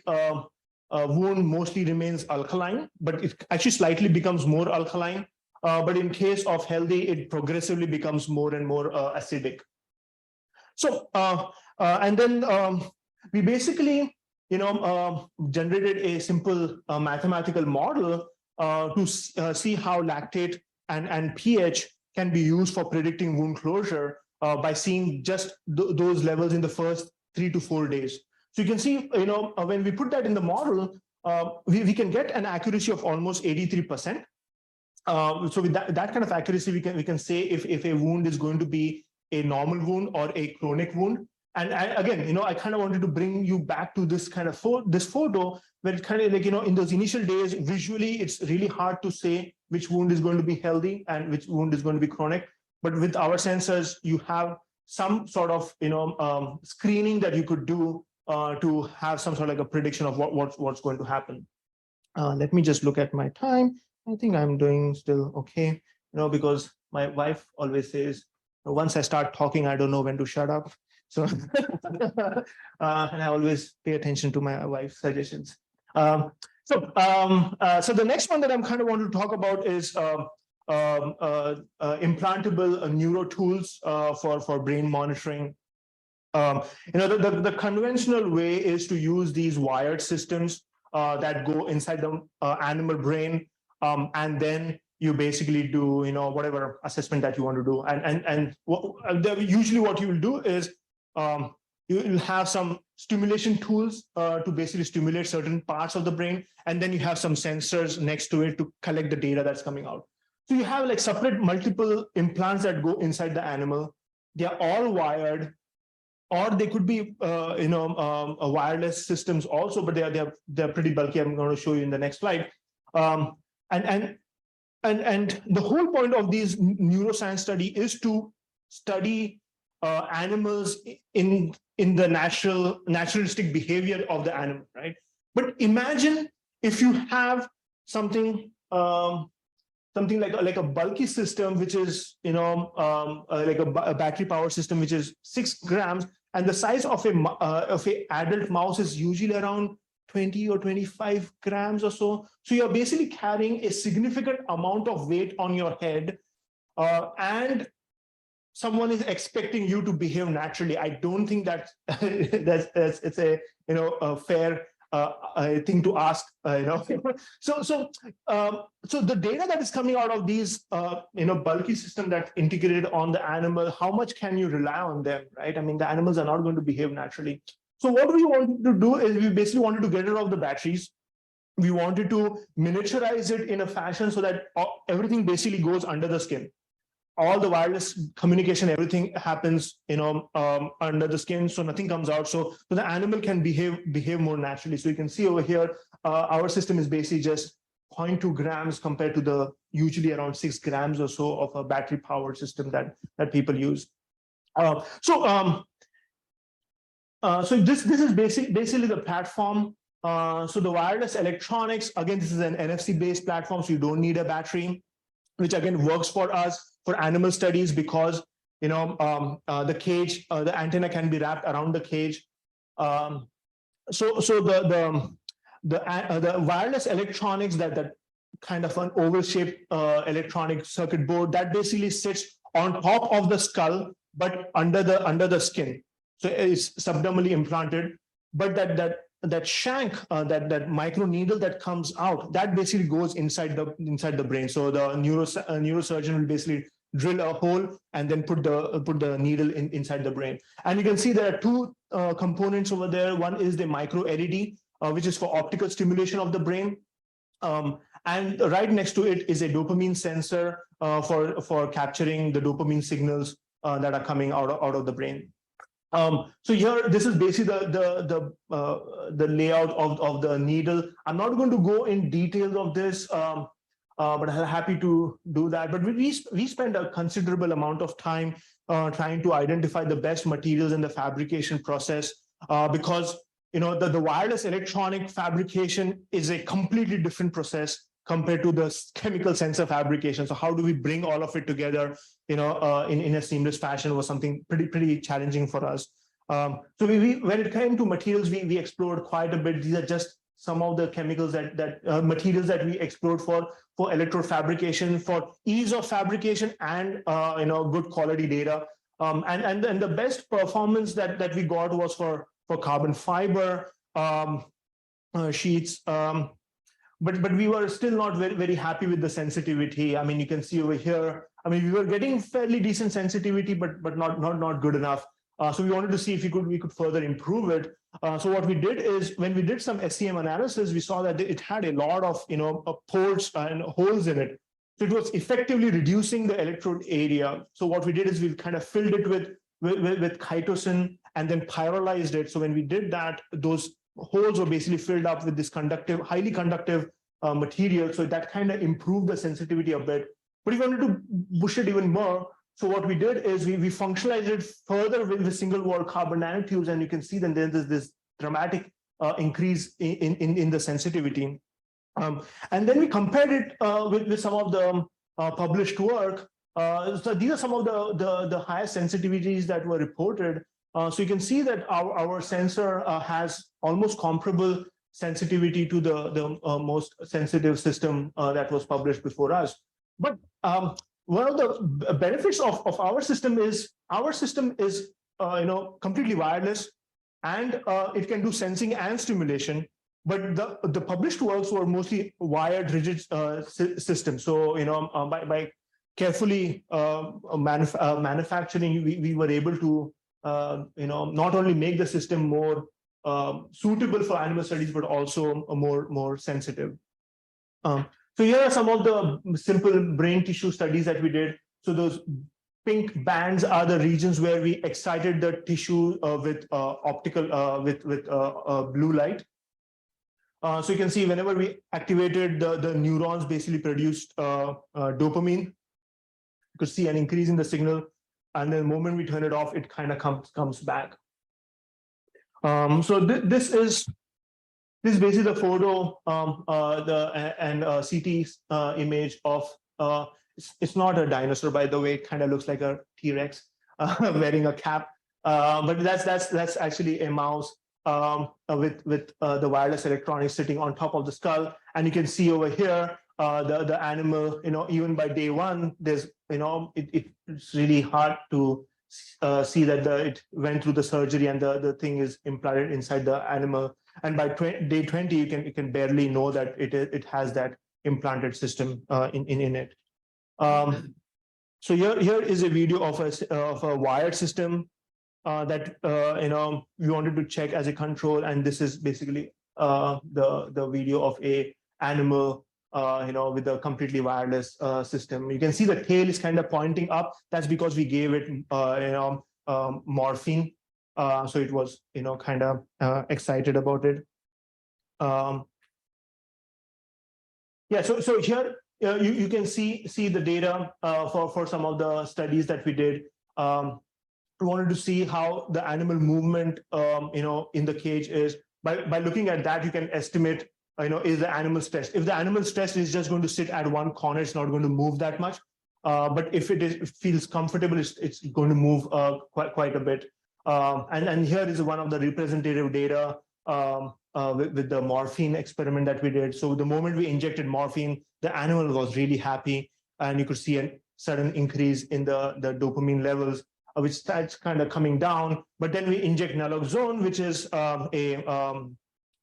wound mostly remains alkaline, but it actually slightly becomes more alkaline. But in case of healthy, it progressively becomes more and more acidic. So, and then we basically, generated a simple mathematical model to see how lactate and pH can be used for predicting wound closure by seeing just those levels in the first 3 to 4 days. So you can see, when we put that in the model, we can get an accuracy of almost 83%. So with that kind of accuracy, we can say if a wound is going to be a normal wound or a chronic wound. And again, I kind of wanted to bring you back to this kind of this photo where it kind of like, in those initial days, visually, it's really hard to say which wound is going to be healthy and which wound is going to be chronic. But with our sensors, you have some sort of, screening that you could do to have some sort of like a prediction of what's going to happen. Let me just look at my time. I think I'm doing still okay, because my wife always says, once I start talking, I don't know when to shut up. So, and I always pay attention to my wife's suggestions. So the next one that I'm kind of want to talk about is implantable neuro tools for brain monitoring. The conventional way is to use these wired systems that go inside the animal brain, and then you basically do whatever assessment that you want to do. And usually what you will do is you will have some stimulation tools to basically stimulate certain parts of the brain, and then you have some sensors next to it to collect the data that's coming out. So you have like separate multiple implants that go inside the animal. They are all wired, or they could be wireless systems also, but they're pretty bulky. I'm going to show you in the next slide. And the whole point of these neuroscience study is to study animals in the naturalistic behavior of the animal, right? But imagine if you have something like a bulky system, which is like a battery powered system, which is 6 grams, and the size of a adult mouse is usually around 20 or 25 grams or so. So you're basically carrying a significant amount of weight on your head, and someone is expecting you to behave naturally. I don't think that it's a fair thing to ask. So the data that is coming out of these bulky system that integrated on the animal, how much can you rely on them, right? I mean, the animals are not going to behave naturally. So what we wanted to do is we basically wanted to get rid of the batteries. we wanted to miniaturize it in a fashion so that everything basically goes under the skin. All the wireless communication, everything happens, under the skin, so nothing comes out. So the animal can behave more naturally. So you can see over here, our system is basically just 0.2 grams compared to the usually around 6 grams or so of a battery powered system that people use. So this is basically the platform. So the wireless electronics, again, this is an NFC based platform, so you don't need a battery, which again works for us for animal studies because the cage, the antenna can be wrapped around the cage. So the wireless electronics, that kind of an oval shaped electronic circuit board, that basically sits on top of the skull but under the skin. So it's subdermally implanted, but that shank, that micro needle that comes out, that basically goes inside the brain. So the neurosurgeon will basically drill a hole and then put the needle inside the brain. And you can see there are two components over there. One is the micro LED, which is for optical stimulation of the brain. And right next to it is a dopamine sensor for capturing the dopamine signals that are coming out of the brain. So here, this is basically the layout of the needle. I'm not going to go in details of this, but I'm happy to do that. But we spend a considerable amount of time trying to identify the best materials in the fabrication process because the wireless electronic fabrication is a completely different process compared to the chemical sensor fabrication. So how do we bring all of it together, in a seamless fashion was something pretty challenging for us. So when it came to materials, we explored quite a bit. These are just some of the chemicals materials that we explored for electrode fabrication, for ease of fabrication and good quality data. And the best performance that we got was for carbon fiber sheets. But we were still not very happy with the sensitivity. I mean, you can see over here, we were getting fairly decent sensitivity, but not good enough. So we wanted to see if we could further improve it. So what we did is, when we did some SEM analysis, we saw that it had a lot of pores and holes in it. So it was effectively reducing the electrode area. So what we did is we kind of filled it with chitosan and then pyrolyzed it. So when we did that, those holes were basically filled up with this highly conductive material. So that kind of improved the sensitivity a bit. But we wanted to push it even more. So what we did is we functionalized it further with the single wall carbon nanotubes, and you can see that there's this dramatic increase in the sensitivity. And then we compared it with some of the published work. So these are some of the highest sensitivities that were reported. So you can see that our sensor has almost comparable sensitivity to the most sensitive system that was published before us. But one of the benefits of our system is completely wireless, and it can do sensing and stimulation. But the published works were mostly wired rigid systems. So by carefully manufacturing, we were able to not only make the system more suitable for animal studies, but also more sensitive. So here are some of the simple brain tissue studies that we did. So those pink bands are the regions where we excited the tissue with optical with blue light. So you can see whenever we activated, the neurons basically produced dopamine. You could see an increase in the signal, and the moment we turn it off, it kind of comes back. So this is basically the photo and CT image of. It's not a dinosaur, by the way. It kind of looks like a T-Rex wearing a cap, but that's actually a mouse with the wireless electronics sitting on top of the skull. And you can see over here the animal. Even by day one, there's it's really hard to see that it went through the surgery and the thing is implanted inside the animal. And by day 20, you can barely know that it has that implanted system in it. So here is a video of a wired system that we wanted to check as a control, and this is basically the video of a animal, with a completely wireless system. You can see the tail is kind of pointing up. That's because we gave it, morphine. So it was, kind of excited about it. Yeah, so here you can see the data for some of the studies that we did. We wanted to see how the animal movement, in the cage is. By looking at that, you can estimate, is the animal stressed? If the animal stressed is just going to sit at one corner, it's not going to move that much. But if it feels comfortable, it's going to move quite a bit. And here is one of the representative data with the morphine experiment that we did. So the moment we injected morphine, the animal was really happy, and you could see a sudden increase in the dopamine levels, which starts kind of coming down. But then we inject naloxone, which is a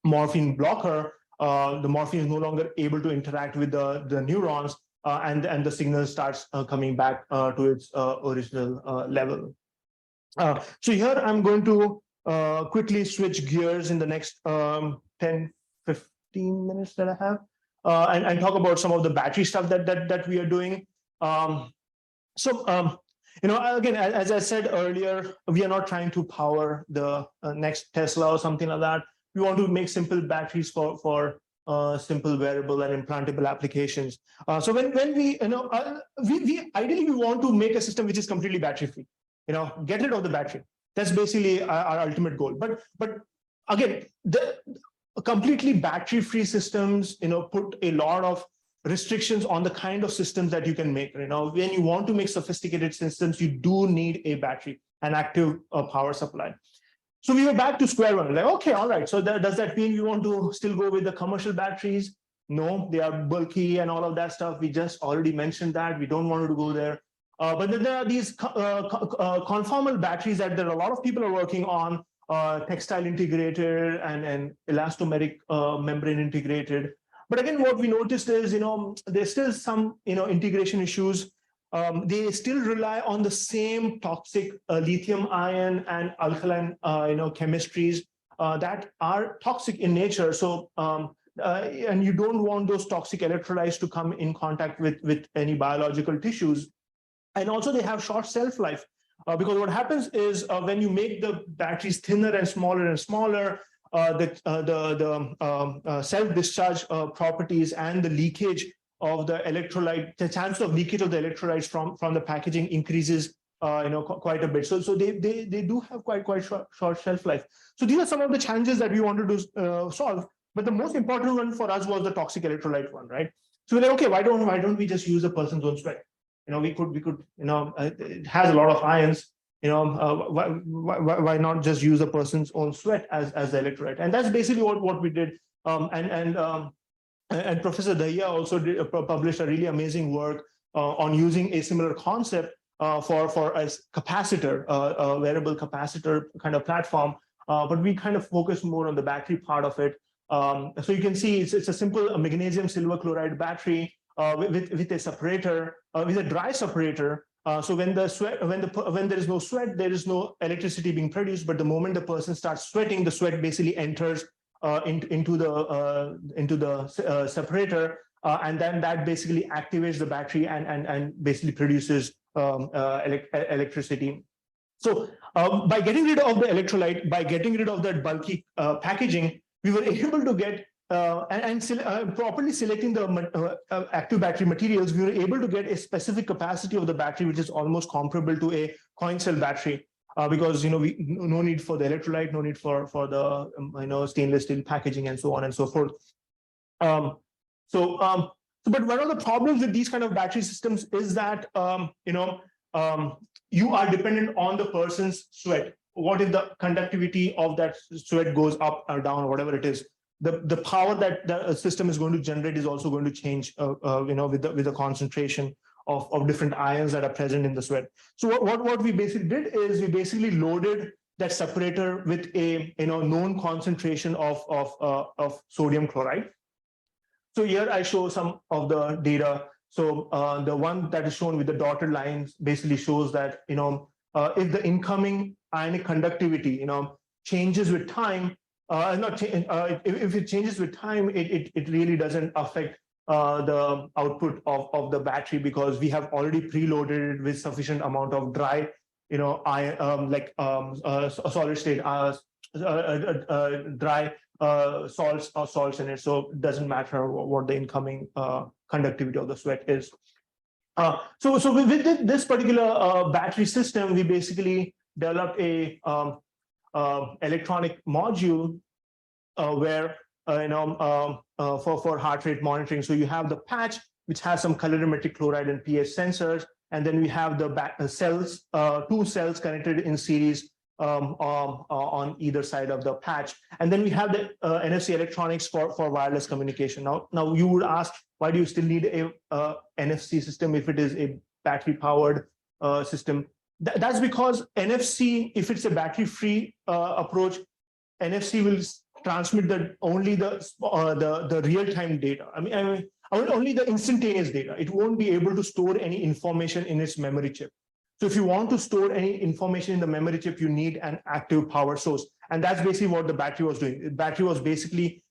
morphine blocker. The morphine is no longer able to interact with the neurons, and the signal starts coming back to its original level. So here I'm going to quickly switch gears in the next 10, 15 minutes that I have, and talk about some of the battery stuff that we are doing. Again, as I said earlier, we are not trying to power the next Tesla or something like that. We want to make simple batteries for simple wearable and implantable applications. So when we, we ideally want to make a system which is completely battery free. Get rid of the battery. That's basically our ultimate goal. But again, the completely battery free systems, put a lot of restrictions on the kind of systems that you can make. When you want to make sophisticated systems, you do need a battery, an active power supply. So we were back to square one. Like, okay, all right. So does that mean we want to still go with the commercial batteries? No, they are bulky and all of that stuff. We just already mentioned that. We don't want to go there. But then there are these conformal batteries that there are a lot of people are working on, textile integrated and elastomeric membrane integrated. But again, what we noticed is, there's still some, integration issues. They still rely on the same toxic lithium ion and alkaline, chemistries that are toxic in nature. So, and you don't want those toxic electrolytes to come in contact with any biological tissues. And also they have short shelf life, because what happens is when you make the batteries thinner and smaller, the self-discharge properties and the leakage of the electrolyte, the chance of leakage of the electrolytes from the packaging increases, quite a bit. So they do have quite short shelf life. So these are some of the challenges that we wanted to solve. But the most important one for us was the toxic electrolyte one, right? So we're like, okay, why don't we just use a person's own sweat? We could, it has a lot of ions. Why not just use a person's own sweat as the electrolyte? And that's basically what we did. And Professor Dahiya also published a really amazing work on using a similar concept for a capacitor, a wearable capacitor kind of platform. But we kind of focus more on the battery part of it. So you can see it's a simple magnesium silver chloride battery with a separator, with a dry separator. So when there is no sweat, there is no electricity being produced. But the moment the person starts sweating, the sweat basically enters into the separator, and then that basically activates the battery and basically produces electricity. So by getting rid of the electrolyte, by getting rid of that bulky packaging, we were able to get properly selecting the active battery materials, we were able to get a specific capacity of the battery, which is almost comparable to a coin cell battery, because no need for the electrolyte, no need for the stainless steel packaging and so on and so forth. But one of the problems with these kind of battery systems is that you are dependent on the person's sweat. What if the conductivity of that sweat goes up or down or whatever it is? The power that the system is going to generate is also going to change, with the concentration of different ions that are present in the sweat. So what we basically did is we basically loaded that separator with a known concentration of sodium chloride. So here I show some of the data. So the one that is shown with the dotted lines basically shows that if the incoming ionic conductivity changes with time, not if it changes with time, it really doesn't affect the output of the battery, because we have already preloaded it with sufficient amount of dry, solid state dry salts in it. So it doesn't matter what the incoming conductivity of the sweat is. So with this particular battery system, we basically developed a electronic module where for heart rate monitoring. So you have the patch, which has some colorimetric chloride and pH sensors, and then we have the cells, two cells connected in series on either side of the patch, and then we have the NFC electronics for wireless communication. Now you would ask, why do you still need a NFC system if it is a battery powered system? That's because NFC, if it's a battery free approach, NFC will transmit only the real time data. I mean only the instantaneous data. It won't be able to store any information in its memory chip. So if you want to store any information in the memory chip, you need an active power source. And that's basically what the battery was doing. The battery was basically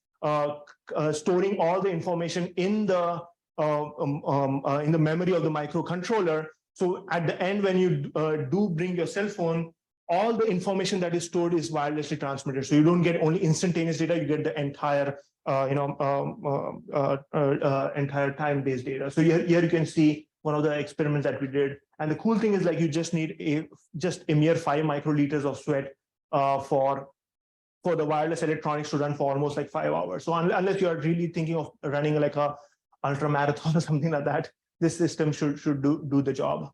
storing all the information in the memory of the microcontroller. So at the end, when you do bring your cell phone, all the information that is stored is wirelessly transmitted. So you don't get only instantaneous data, you get the entire entire time-based data. So here you can see one of the experiments that we did. And the cool thing is, like, you just need just a mere 5 microliters of sweat for the wireless electronics to run for almost like 5 hours. So unless you are really thinking of running like a ultra marathon or something like that, this system should do the job.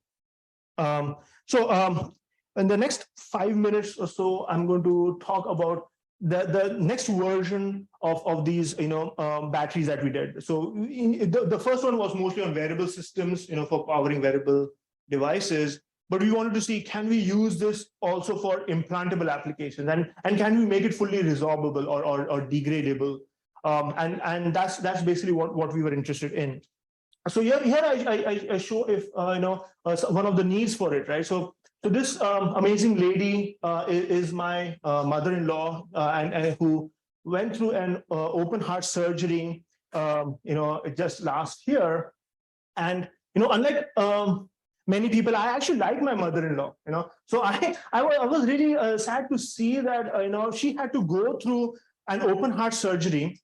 In the next 5 minutes or so, I'm going to talk about the next version of these batteries that we did. So the first one was mostly on wearable systems, for powering wearable devices. But we wanted to see, can we use this also for implantable applications, and can we make it fully resorbable or degradable? And that's basically what we were interested in. So here I show one of the needs for it, right? So this amazing lady is my mother-in-law, and who went through an open heart surgery, just last year. And unlike many people, I actually like my mother-in-law. So I was really sad to see that she had to go through an open heart surgery,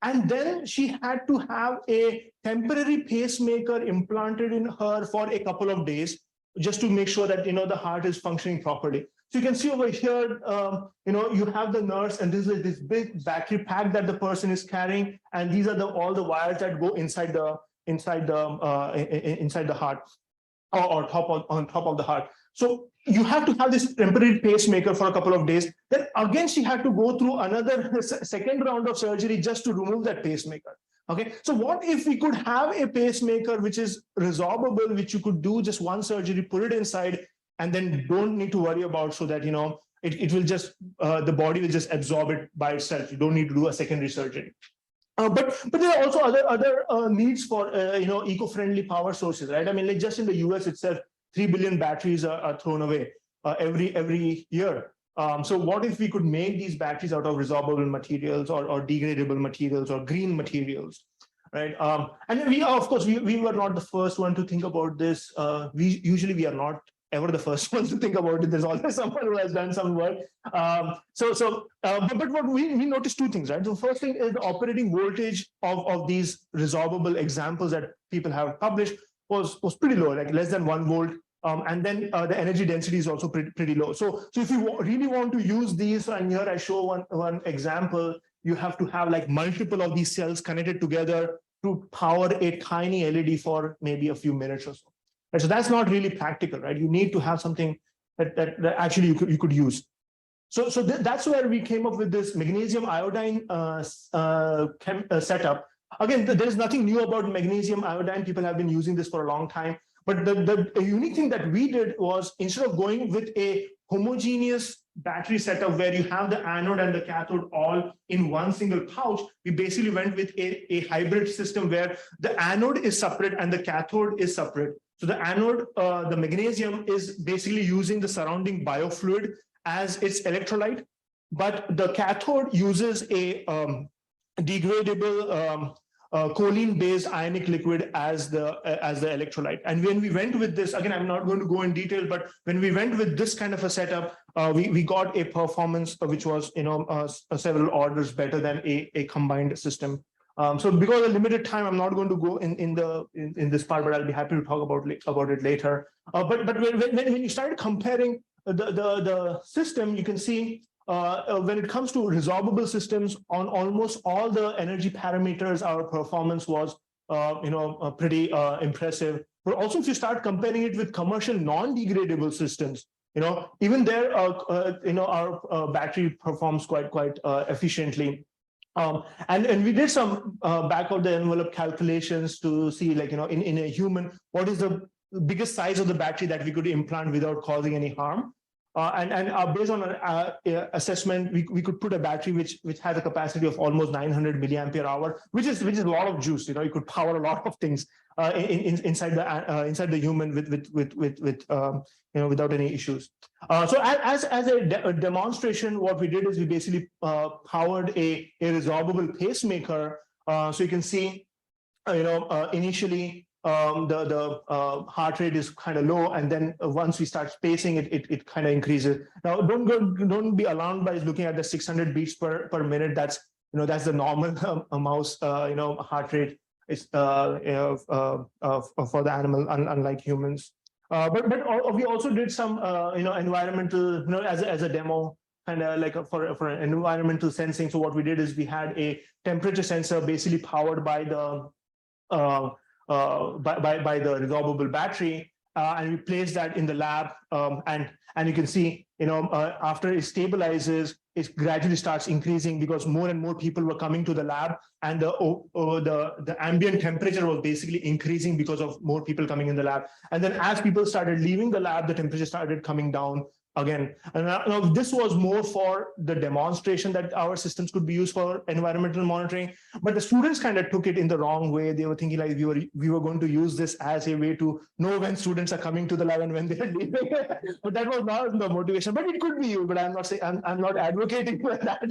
and then she had to have a temporary pacemaker implanted in her for a couple of days, just to make sure that the heart is functioning properly. So you can see over here, you have the nurse, and this is this big battery pack that the person is carrying, and these are all the wires that go inside the heart, or on top of the heart. So you have to have this temporary pacemaker for a couple of days. Then again, she had to go through another second round of surgery just to remove that pacemaker. Okay, so what if we could have a pacemaker which is resorbable, which you could do just one surgery, put it inside, and then don't need to worry about, so that it will just the body will just absorb it by itself. You don't need to do a secondary surgery. But there are also other needs for eco-friendly power sources, right? I mean, like just in the US itself, 3 billion batteries are thrown away every year. So what if we could make these batteries out of resorbable materials, or degradable materials, or green materials, right? And we, of course, we were not the first one to think about this. We are not ever the first ones to think about it. There's always someone who has done some work. But what we noticed two things, right? So first thing is the operating voltage of these resorbable examples that people have published was pretty low, like less than 1 volt. And then the energy density is also pretty low. So if you really want to use these, and here I show one example, you have to have like multiple of these cells connected together to power a tiny LED for maybe a few minutes or so. Right? So that's not really practical, right? You need to have something that actually you could use. So that's where we came up with this magnesium iodine setup. Again, there is nothing new about magnesium iodine. People have been using this for a long time. But the unique thing that we did was, instead of going with a homogeneous battery setup where you have the anode and the cathode all in one single pouch, we basically went with a hybrid system where the anode is separate and the cathode is separate. So the anode, the magnesium, is basically using the surrounding biofluid as its electrolyte. but the cathode uses a degradable choline-based ionic liquid as the electrolyte. And when we went with this, again, I'm not going to go in detail, but when we went with this kind of a setup, we got a performance which was several orders better than a combined system. So because of limited time, I'm not going to go in this part, but I'll be happy to talk about it later. But when you started comparing the system, you can see when it comes to resorbable systems, on almost all the energy parameters, our performance was pretty impressive. But also, if you start comparing it with commercial non-degradable systems, even there, our battery performs quite efficiently. And we did some back of the envelope calculations to see, like, in a human, what is the biggest size of the battery that we could implant without causing any harm. And based on an assessment, we could put a battery which has a capacity of almost 900 milliampere hour, which is a lot of juice. You could power a lot of things inside the human without any issues. So as a demonstration, what we did is we basically powered a resorbable pacemaker. So you can see, initially, the heart rate is kind of low, and then once we start spacing it kind of increases. Now, don't be alarmed by looking at the 600 beats per minute. That's the normal mouse heart rate is for the animal, unlike humans. But we also did some environmental, as a demo, kind of like for environmental sensing. So what we did is we had a temperature sensor basically powered by the by the resorbable battery, and we place that in the lab, and you can see, after it stabilizes, it gradually starts increasing because more and more people were coming to the lab, and the ambient temperature was basically increasing because of more people coming in the lab. And then as people started leaving the lab, the temperature started coming down again. And now this was more for the demonstration that our systems could be used for environmental monitoring, but the students kind of took it in the wrong way. They were thinking like we were going to use this as a way to know when students are coming to the lab and when they're leaving. But that was not the motivation. But it could be used. But I'm not saying I'm not advocating for that.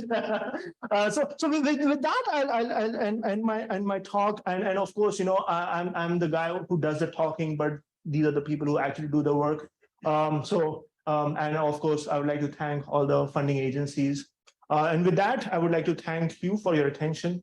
So with that, I'll end my talk. And of course, I'm the guy who does the talking, but these are the people who actually do the work. And of course, I would like to thank all the funding agencies. And with that, I would like to thank you for your attention.